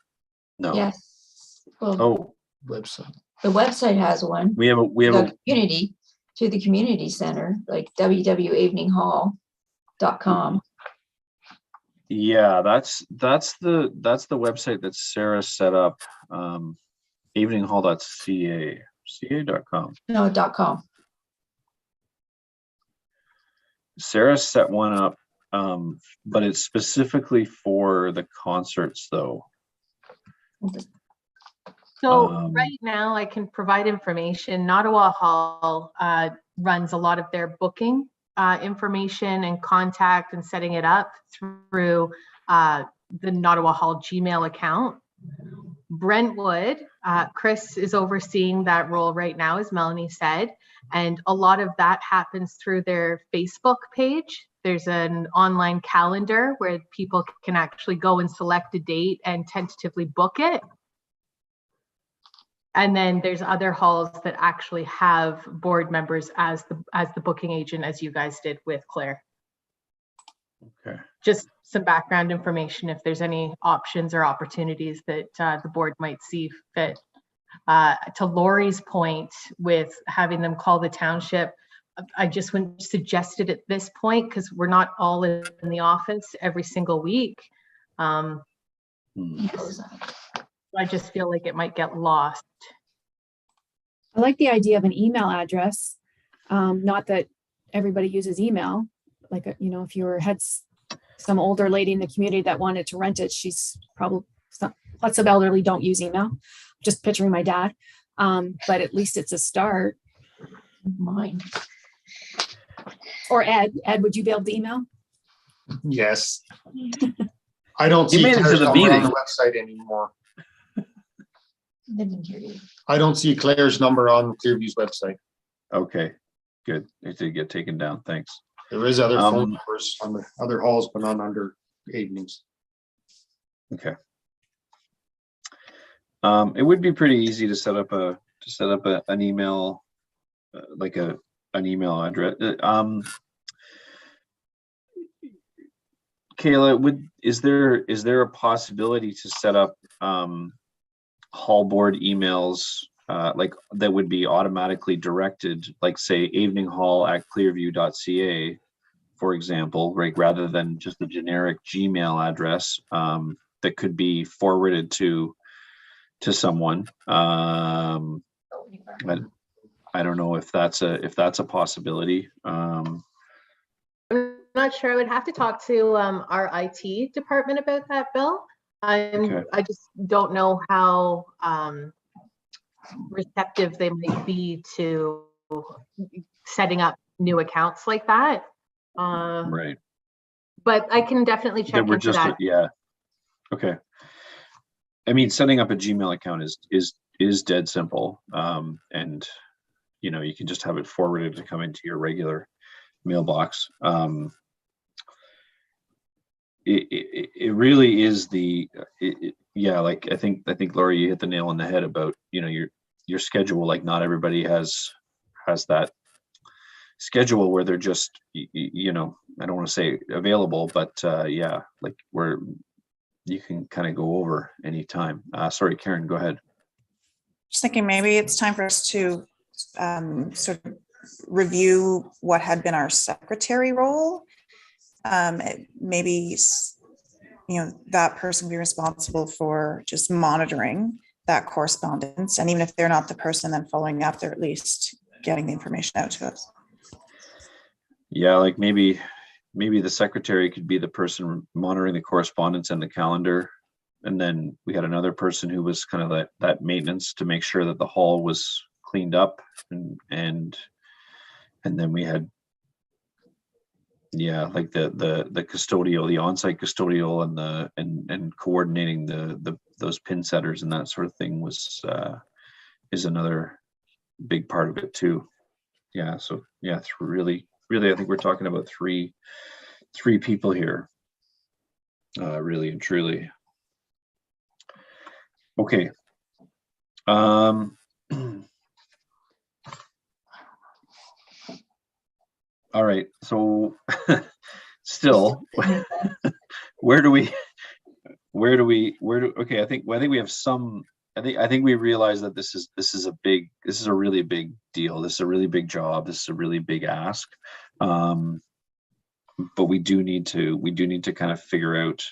No. Yes. Well, Oh, Website. the website has one. we have a The community, to the community center, like www.aveninghall.com. Yeah, that's the website that Sarah set up. Aveninghall.ca, ca.com. No, .com. Sarah set one up, but it's specifically for the concerts, though. So right now I can provide information. Nottawa Hall runs a lot of their booking information and contact and setting it up through the Nottawa Hall Gmail account. Brentwood, Chris is overseeing that role right now, as Melanie said, and a lot of that happens through their Facebook page. There's an online calendar where people can actually go and select a date and tentatively book it. And then there's other halls that actually have board members as the booking agent, as you guys did with Claire. Okay. Just some background information if there's any options or opportunities that the board might see fit. To Lori's point with having them call the township, I just wouldn't suggest it at this point because we're not all in the office every single week. I just feel like it might get lost. I like the idea of an email address. Not that everybody uses email. Like, if you had some older lady in the community that wanted to rent it, she's probably, lots of elderly don't use email. Just picturing my dad. But at least it's a start. Mine. Or Ed, would you be able to email? Yes. I don't see made it to Claire's the number on meeting. the website anymore. Didn't hear you. I don't see Claire's number on Clearview's website. Okay, good. It did get taken down. Thanks. There is other phone numbers on the other halls, but not under Avenings's. Okay. It would be pretty easy to set up an email, like an email address. Kayla, is there a possibility to set up hall board emails like that would be automatically directed, like say aveninghall@clearview.ca, for example, right, rather than just a generic Gmail address that could be forwarded to someone. I don't know if that's a possibility. I'm not sure. I would have to talk to our IT department about that, Bill. Okay. I just don't know how receptive they might be to setting up new accounts like that. Right. But I can definitely check into that. Yeah. Okay. I mean, setting up a Gmail account is dead simple. And you can just have it forwarded to come into your regular mailbox. It really is like I think Laura, you hit the nail on the head about your schedule. Like not everybody has that schedule where they're just I don't want to say available, but yeah, like where you can kind of go over anytime. Sorry, Karen, go ahead. Just thinking maybe it's time for us to sort of review what had been our secretary role. Maybe that person be responsible for just monitoring that correspondence, and even if they're not the person then following up, they're at least getting the information out to us. Yeah, like maybe the secretary could be the person monitoring the correspondence and the calendar, and then we had another person who was kind of that maintenance to make sure that the hall was cleaned up, and then we had like the custodial, the on-site custodial, and coordinating those pin setters and that sort of thing is another big part of it too. Yeah, so yeah, it's really I think we're talking about three people here, really and truly. Okay. All right, so still okay, I think we have some, I think we realize that this is a really big deal. This is a really big job. This is a really big ask. But we do need to kind of figure out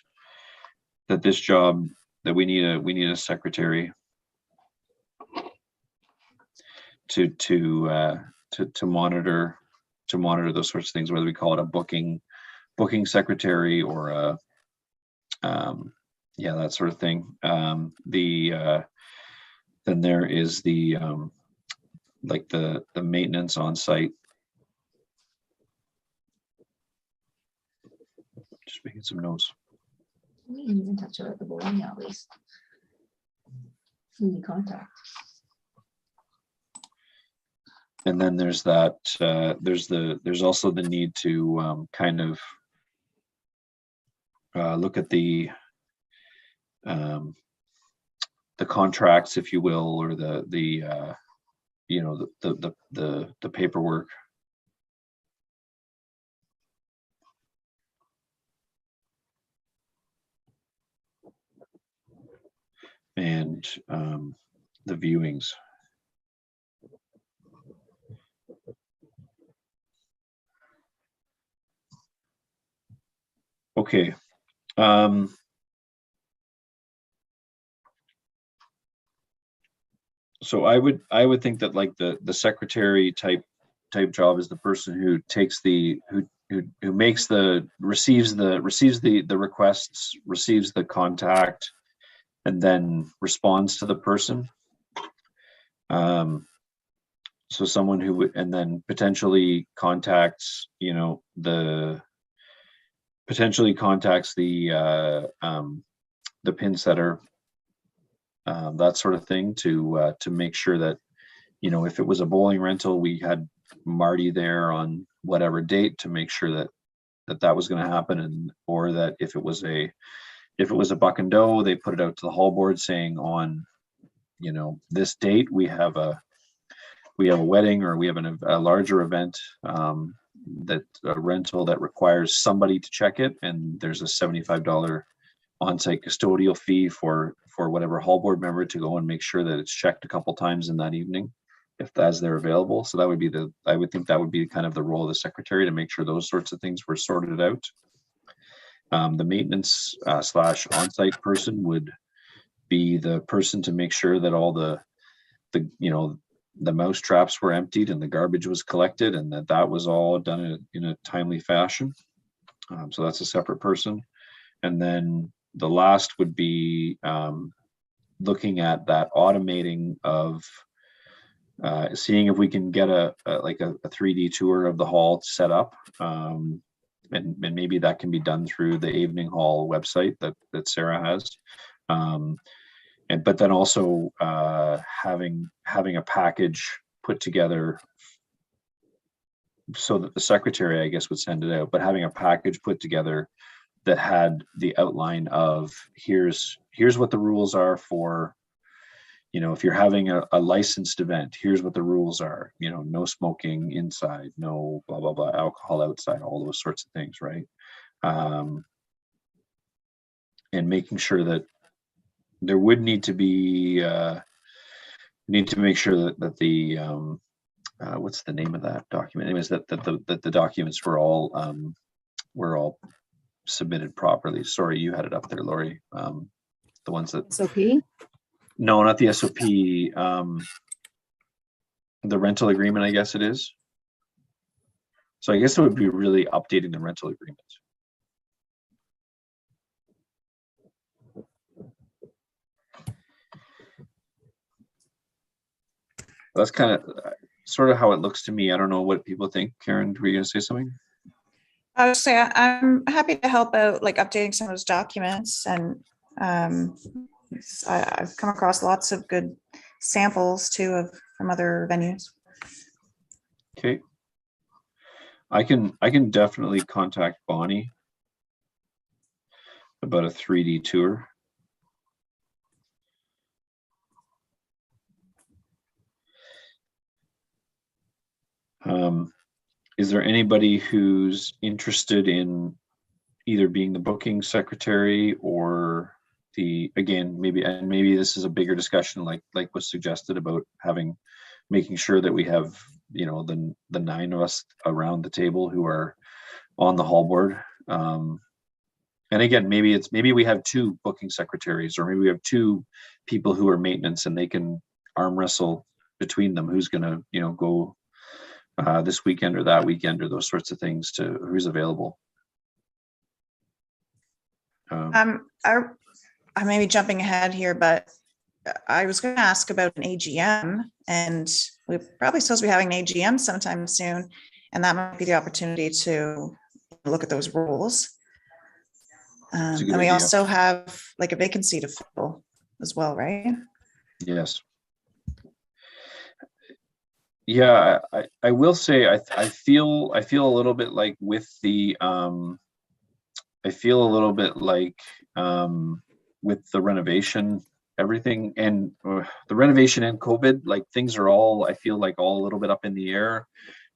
that this job, that we need a secretary to monitor those sorts of things, whether we call it a booking secretary or a that sort of thing. Then there is the like the maintenance on site. Just making some notes. We can even touch her at the bowling at least. Who we contact. And then there's that. There's also the need to kind of look at the contracts, if you will, or the paperwork. And the viewings. Okay. So I would think that like the secretary type job is the person who takes the who makes the receives the requests, receives the contact, and then responds to the person. So someone who would, and then potentially contacts, you know, potentially contacts the pin setter, that sort of thing, to make sure that, you know, if it was a bowling rental, we had Marty there on whatever date to make sure that that was going to happen, and or that if it was a buck and doe, they put it out to the hall board saying on, you know, this date we have a wedding, or we have a larger event, that a rental that requires somebody to check it, and there's a $75 on-site custodial fee for whatever hall board member to go and make sure that it's checked a couple times in that evening, if as they're available. So that would be I would think that would be kind of the role of the secretary, to make sure those sorts of things were sorted out. The maintenance slash on-site person would be the person to make sure that all the you know, the mouse traps were emptied and the garbage was collected, and that was all done in a timely fashion. So that's a separate person. And then the last would be looking at that automating of seeing if we can get a 3D tour of the hall set up, and maybe that can be done through the Avening Hall website that Sarah has. But then also having a package put together so that the secretary, I guess, would send it out, but having a package put together that had the outline of here's what the rules are for, you know, if you're having a licensed event, here's what the rules are, you know, no smoking inside, no blah, blah, blah, alcohol outside, all those sorts of things, right? And making sure that there would need to be, need to make sure that the, what's the name of that document? Anyways, that the documents were all submitted properly. Sorry, you had it up there, Lori. The ones that SOP? No, not the SOP. The rental agreement, I guess it is. So I guess it would be really updating the rental agreement. That's kind of sort of how it looks to me. I don't know what people think. Karen, were you going to say something? I would say I'm happy to help out, like updating some of those documents, and I've come across lots of good samples too from other venues. Okay. I can definitely contact Bonnie about a 3D tour. Is there anybody who's interested in either being the booking secretary or maybe this is a bigger discussion, like was suggested, about making sure that we have, you know, the 9 of us around the table who are on the hall board. And again, maybe we have 2 booking secretaries, or maybe we have 2 people who are maintenance, and they can arm wrestle between them who's going to, you know, go this weekend or that weekend, or those sorts of things, to who's available. I may be jumping ahead here, but I was going to ask about an AGM, and we're probably supposed to be having an AGM sometime soon, and that might be the opportunity to look at those rules. And we also have like a vacancy to fill as well, right? Yes. Yeah, I will say I feel a little bit like with the with the renovation, everything, and the renovation and COVID, like things are all, I feel like, all a little bit up in the air.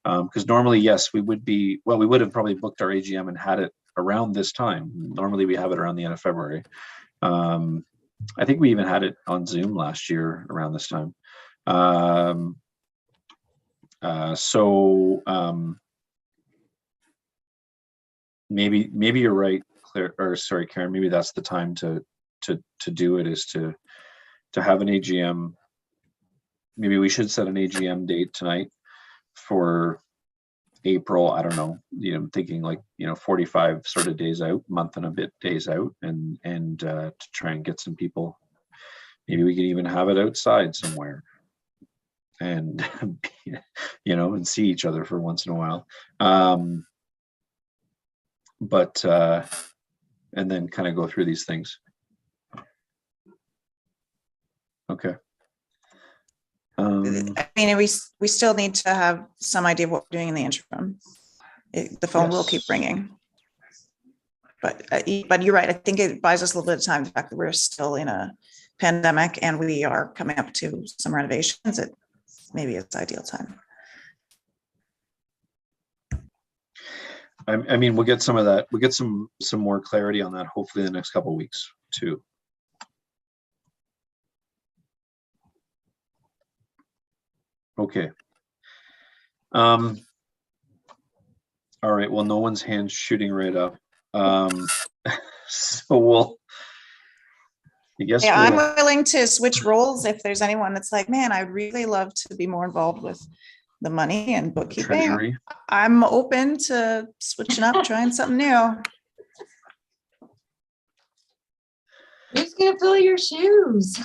Because normally, yes, we would have probably booked our AGM and had it around this time. Normally we have it around the end of February. I think we even had it on Zoom last year around this time. Maybe you're right, Claire, or sorry, Karen, maybe that's the time to do it, is to have an AGM. Maybe we should set an AGM date tonight for April. I don't know, I'm thinking like, 45 sort of days out, month and a bit days out, and to try and get some people. Maybe we could even have it outside somewhere and, and see each other for once in a while. But and then kind of go through these things. Okay. I mean, we still need to have some idea of what we're doing in the interim. The phone will keep ringing. But you're right. I think it buys us a little bit of time. The fact that we're still in a pandemic and we are coming up to some renovations, it maybe it's ideal time. I mean, we'll get some of that. We'll get some more clarity on that hopefully in the next couple of weeks too. Okay. All right. Well, no one's hands shooting right up. So I guess I'm willing to switch roles if there's anyone that's like, man, I'd really love to be more involved with the money and bookkeeping. Treasury. I'm open to switching up, trying something new. Who's gonna fill your shoes?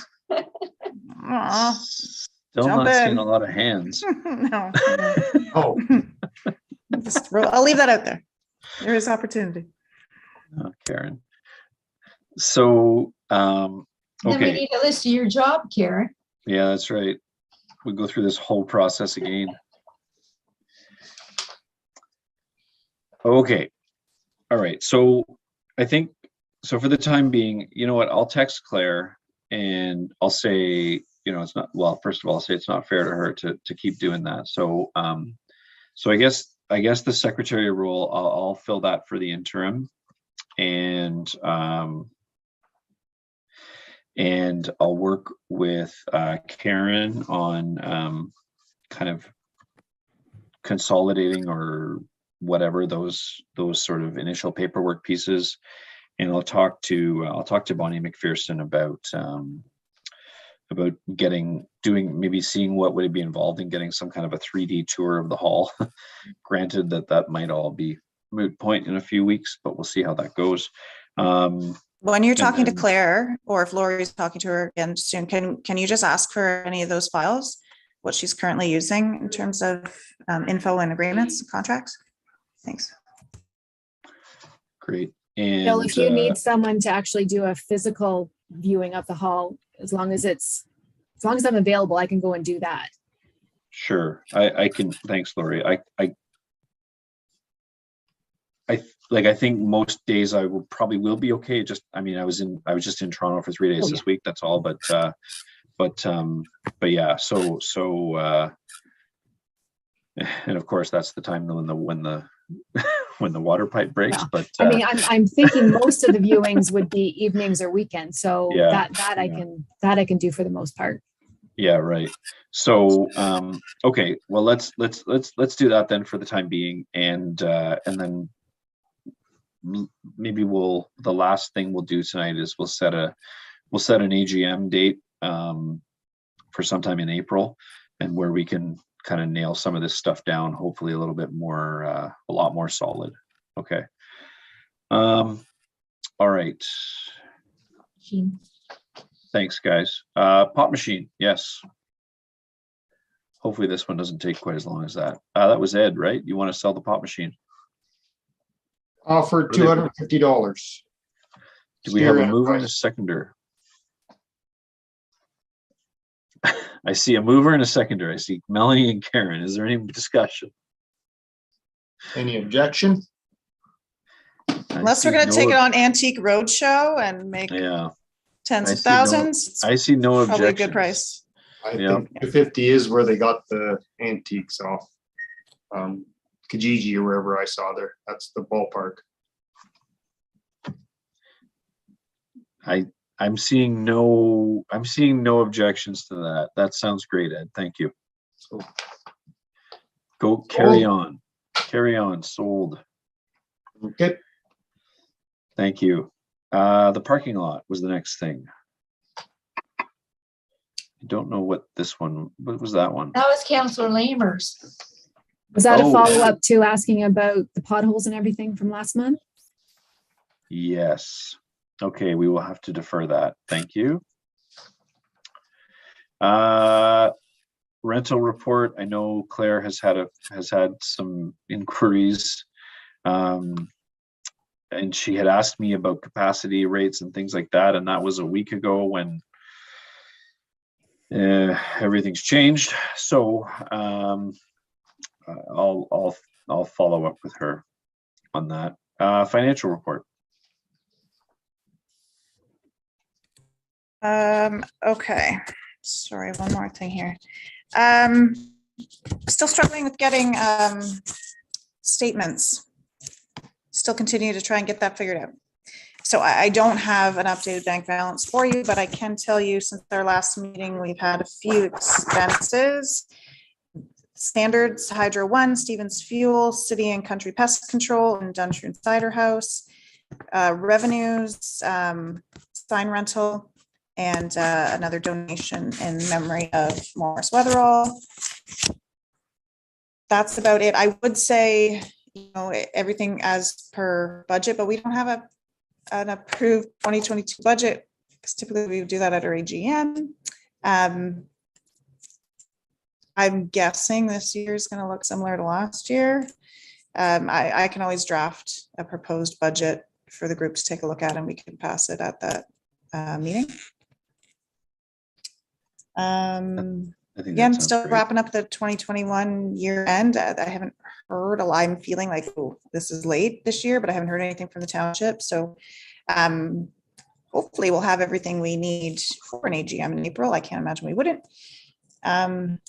Still not seeing a lot of hands. No. Oh, I'll leave that out there. There is opportunity. Oh, Karen. So, Then we okay. need a list of your job, Karen. Yeah, that's right. We go through this whole process again. Okay. All right. So I think, so for the time being, you know what, I'll text Claire and I'll say, it's not, well, first of all, I'll say it's not fair to her to keep doing that. So, so I guess the secretary role, I'll fill that for the interim, and I'll work with Karen on kind of consolidating or whatever those sort of initial paperwork pieces, and I'll talk to Bonnie McPherson about seeing what would be involved in getting some kind of a 3D tour of the hall. Granted that might all be moot point in a few weeks, but we'll see how that goes. When you're talking to Claire, or if Lori's talking to her again soon, can you just ask for any of those files, what she's currently using in terms of info and agreements, contracts? Thanks. Great. And Bill, if you need someone to actually do a physical viewing of the hall, as long as I'm available, I can go and do that. Sure, I can. Thanks, Lori. I think most days I will be okay. I was just in Toronto for 3 days this week. That's all. But yeah. So and of course that's the time when the water pipe breaks. Yeah. But I mean, I'm thinking most of the viewings would be evenings or weekends. So that I can do for the most part. Yeah, right. So okay, well let's do that then for the time being, and then maybe the last thing we'll do tonight is we'll set an AGM date for sometime in April, and where we can kind of nail some of this stuff down, hopefully a little bit more, a lot more solid. Okay. All right. Thanks, guys. Pop machine, yes. Hopefully this one doesn't take quite as long as that. That was Ed, right? You want to sell the pop machine? Offered $250. Do we have a mover and a seconder? I see a mover and a seconder. I see Melanie and Karen. Is there any discussion? Any objection? Unless we're going to take it on Antique Roadshow and make tens of thousands. I see no objection. Probably a good price. I think 250 is where they got the antiques off. Kijiji or wherever I saw there. That's the ballpark. I'm seeing no objections to that. That sounds great, Ed. Thank you. So, go carry on. Carry on. Sold. Okay. Thank you. The parking lot was the next thing. I don't know what was that one? That was Councillor Lamers. Was that a Oh. follow-up to asking about the potholes and everything from last month? Yes. Okay, we will have to defer that. Thank you. Rental report. I know Claire has had some inquiries, and she had asked me about capacity rates and things like that, and that was a week ago when everything's changed. So I'll follow up with her on that. Financial report. Okay, sorry, one more thing here. Still struggling with getting statements. Still continue to try and get that figured out. So I don't have an updated bank balance for you, but I can tell you since our last meeting, we've had a few expenses. Standards, Hydro One, Stevens Fuel, City and Country Pest Control, and Dunshire Cider House. Revenues, sign rental, and another donation in memory of Morris Weatherall. That's about it. I would say, everything as per budget, but we don't have an approved 2022 budget because typically we would do that at our AGM. I'm guessing this year is going to look similar to last year. I can always draft a proposed budget for the group to take a look at, and we can pass it at that meeting. I'm still great. wrapping up the 2021 year end. I haven't heard I'm feeling like, oh, this is late this year, but I haven't heard anything from the township. So hopefully we'll have everything we need for an AGM in April. I can't imagine we wouldn't. That's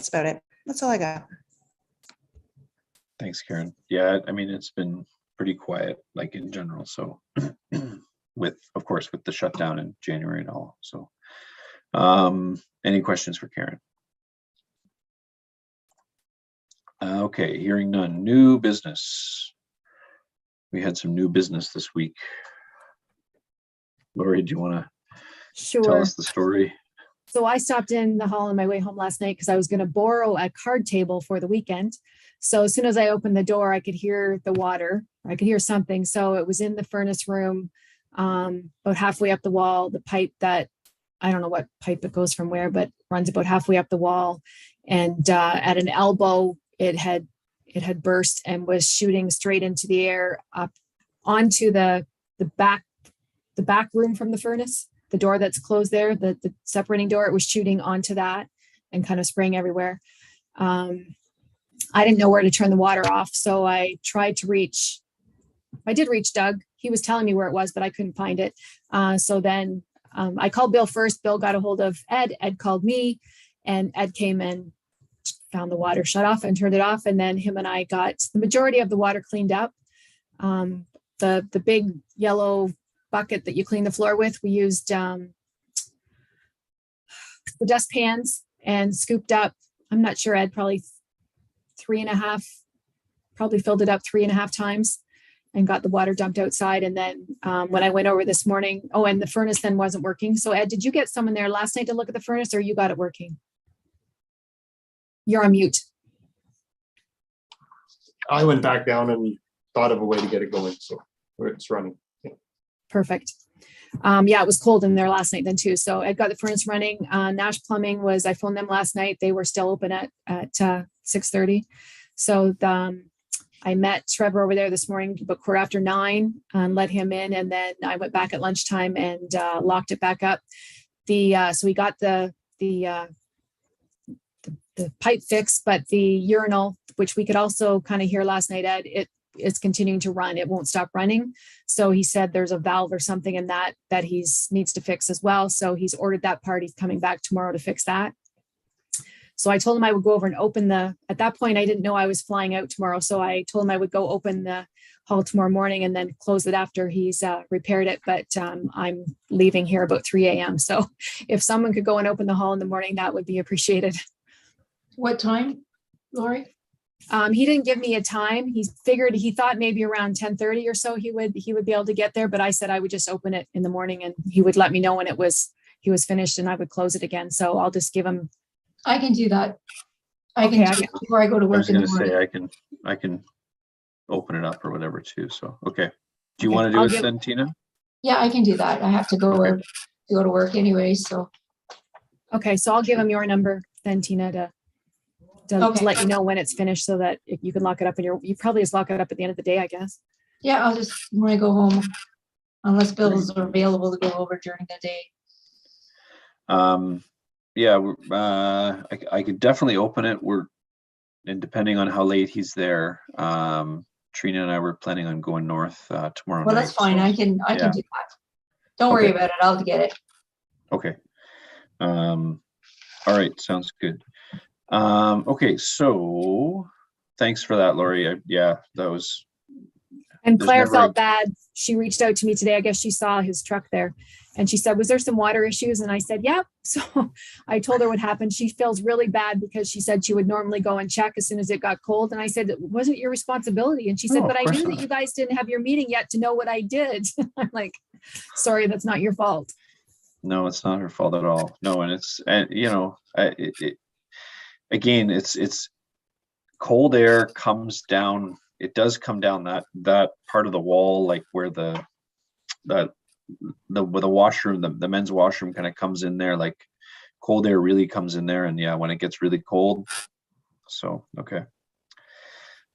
about it. That's all I got. Thanks, Karen. Yeah, I mean, it's been pretty quiet, like in general. So of course, with the shutdown in January and all. So any questions for Karen? Okay, hearing none. New business. We had some new business this week. Lori, do you want to tell us the story? So I stopped in the hall on my way home last night because I was going to borrow a card table for the weekend. So as soon as I opened the door, I could hear the water. I could hear something. So it was in the furnace room, about halfway up the wall, the pipe that, I don't know what pipe it goes from where, but runs about halfway up the wall. And at an elbow, it had burst and was shooting straight into the air up onto the back room from the furnace. The door that's closed there, the separating door, it was shooting onto that and kind of spraying everywhere. I didn't know where to turn the water off. So I did reach Doug. He was telling me where it was, but I couldn't find it. So then I called Bill first. Bill got a hold of Ed. Ed called me, and Ed came and found the water shut off and turned it off. And then him and I got the majority of the water cleaned up. The big yellow bucket that you clean the floor with, we used the dustpans and scooped up, I'm not sure, Ed, probably filled it up 3.5 times and got the water dumped outside. And then when I went over this morning, and the furnace then wasn't working. So Ed, did you get someone there last night to look at the furnace, or you got it working? You're on mute. I went back down and thought of a way to get it going, so it's running. Perfect. It was cold in there last night then too. So I got the furnace running. Nash Plumbing I phoned them last night. They were still open at 6:30. So I met Trevor over there this morning, about 9:15, let him in. And then I went back at lunchtime and locked it back up. So we got the pipe fixed, but the urinal, which we could also kind of hear last night, Ed, it's continuing to run. It won't stop running. So he said there's a valve or something in that he needs to fix as well. So he's ordered that part. He's coming back tomorrow to fix that. So I told him I would go over and at that point, I didn't know I was flying out tomorrow. So I told him I would go open the hall tomorrow morning and then close it after he's repaired it. But I'm leaving here about 3 a.m. So if someone could go and open the hall in the morning, that would be appreciated. What time, Lori? He didn't give me a time. He thought maybe around 10:30 or so he would be able to get there, but I said I would just open it in the morning and he would let me know when he was finished and I would close it again. So I'll just give him. I can do that. I Okay, can do it before I go to I was work in the gonna say, morning. I can open it up or whatever too, so, okay. Do you Okay, want to do I'll it give- then, Tina? Yeah, I can do that. I have to go Okay. to work anyway, so. Okay, so I'll give him your number then, Tina, to Okay. let you know when it's finished so that if you can lock it up you probably just lock it up at the end of the day, I guess. Yeah, I'll just, when I go home, unless bills are available to go over during the day. Yeah, I could definitely open it. And depending on how late he's there, Trina and I were planning on going north tomorrow night. Well, that's fine. so- I can yeah. do that. Don't worry Okay. about it. I'll get it. Okay. All right, sounds good. Okay, so thanks for that, Lori. Yeah, that was. And There's Claire never felt a- bad. She reached out to me today. I guess she saw his truck there and she said, was there some water issues? And I said, yeah. So I told her what happened. She feels really bad because she said she would normally go and check as soon as it got cold. And I said, it wasn't your responsibility. And she said, No, of but I course knew that not. you guys didn't have your meeting yet to know what I did. I'm like, sorry, that's not your fault. No, it's not her fault at all. No, and again, it's cold air comes down. It does come down that part of the wall, like where the washroom, the men's washroom kind of comes in there, like cold air really comes in there. And yeah, when it gets really cold. So, okay.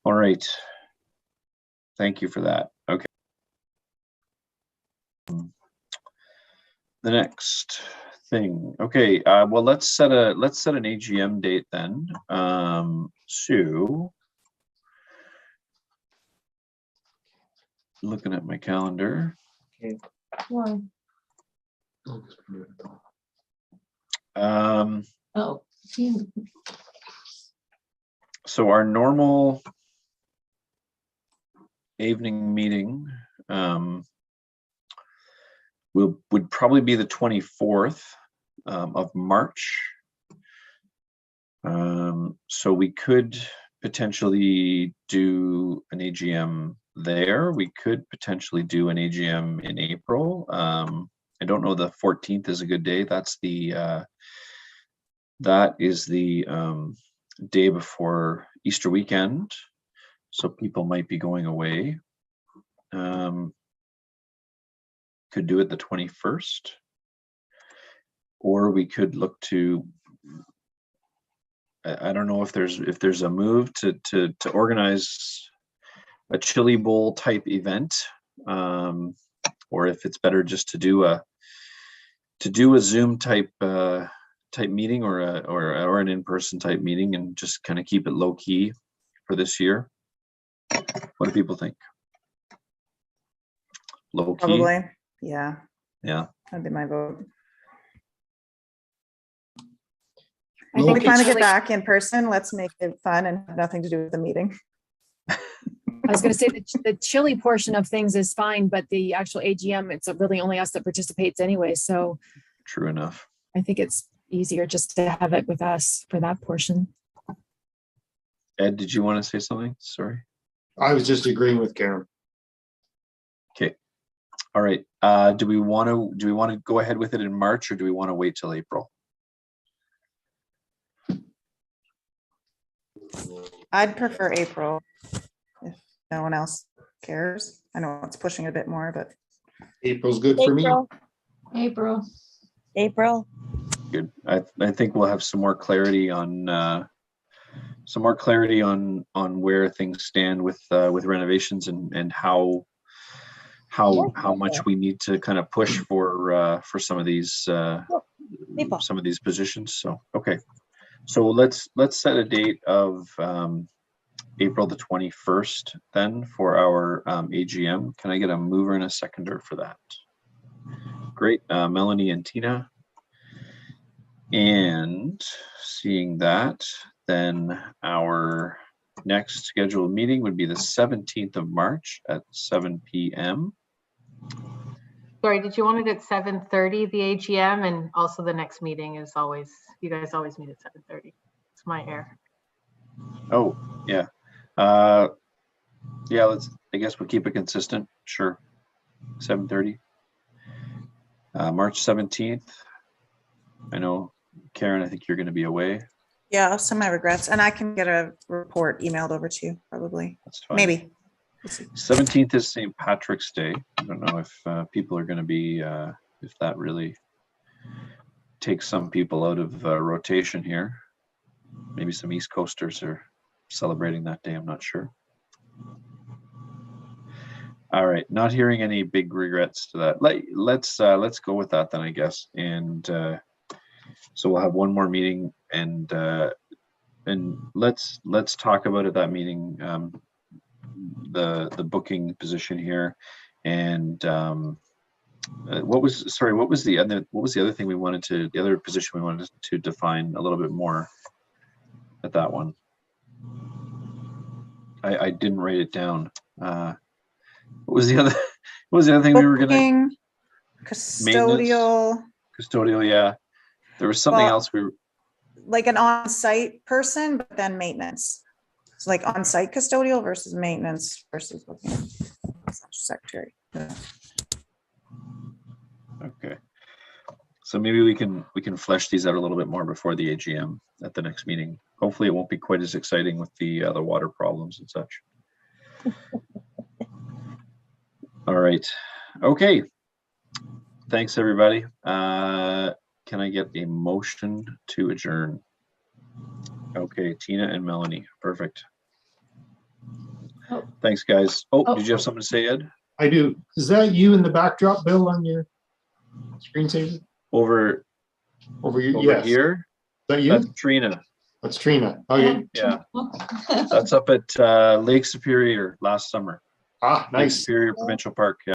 All right. Thank you for that. Okay. The next thing. Okay. Well, let's set an AGM date then. So looking at my calendar. Why? Oh, So our normal evening meeting would probably be the 24th of March. So we could potentially do an AGM there. We could potentially do an AGM in April. I don't know, the 14th is a good day. That is the day before Easter weekend. So people might be going away. Could do it the 21st. Or we could look to, I don't know if there's a move to organize a chili bowl type event, or if it's better just to do a Zoom type meeting or an in-person type meeting and just kind of keep it low key for this year. What do people think? Low key? Probably. Yeah. Yeah. That'd be my vote. I think We finally chili- get back in person. Let's make it fun and have nothing to do with the meeting. I was going to say the chili portion of things is fine, but the actual AGM, it's really only us that participates anyway. So True enough. I think it's easier just to have it with us for that portion. Ed, did you want to say something? Sorry. I was just agreeing with Karen. Okay. All right. Do we want to go ahead with it in March, or do we want to wait till April? I'd prefer April if no one else cares. I know it's pushing a bit more, but April's good for me. April. Good. I think we'll have some more clarity on where things stand with renovations and how much we need to kind of push for some of these positions. So okay. So let's set a date of April the 21st then for our AGM. Can I get a mover and a seconder for that? Great, Melanie and Tina. And seeing that, then our next scheduled meeting would be the 17th of March at 7 p.m. Sorry, did you want it at 7:30, the AGM? And also the next meeting is always, you guys always meet at 7:30. It's my error. Oh, yeah. Yeah, I guess we'll keep it consistent. Sure. 7:30. March 17th. I know, Karen, I think you're going to be away. Yeah, I'll send my regrets, and I can get a report emailed over to you, probably. That's fine. Maybe. 17th is St. Patrick's Day. I don't know if people are going to be, if that really takes some people out of rotation here. Maybe some East Coasters are celebrating that day. I'm not sure. All right, not hearing any big regrets to that. Let's go with that then, I guess. And so we'll have one more meeting, and let's talk about at that meeting the booking position here, and what was the other thing we wanted to, the other position we wanted to define a little bit more at that one. I didn't write it down. What was the other thing we were gonna? Custodial. Custodial, yeah. There was something else we were, like an on-site person, but then maintenance. It's like on-site custodial versus maintenance versus booking secretary. Yeah. okay. So maybe we can flesh these out a little bit more before the AGM at the next meeting. Hopefully it won't be quite as exciting with the water problems and such. All right. Okay. Thanks, everybody. Can I get a motion to adjourn? Okay, Tina and Melanie. Perfect. Oh. Thanks, guys. Oh, did you have something to say, Ed? I do. Is that you in the backdrop, Bill, on your screensaver? Over Yes. here? Is that you? That's Trina. That's Trina. Okay. Yeah. That's up at Lake Superior last summer. Ah, Lake nice. Superior Provincial Park. Yeah.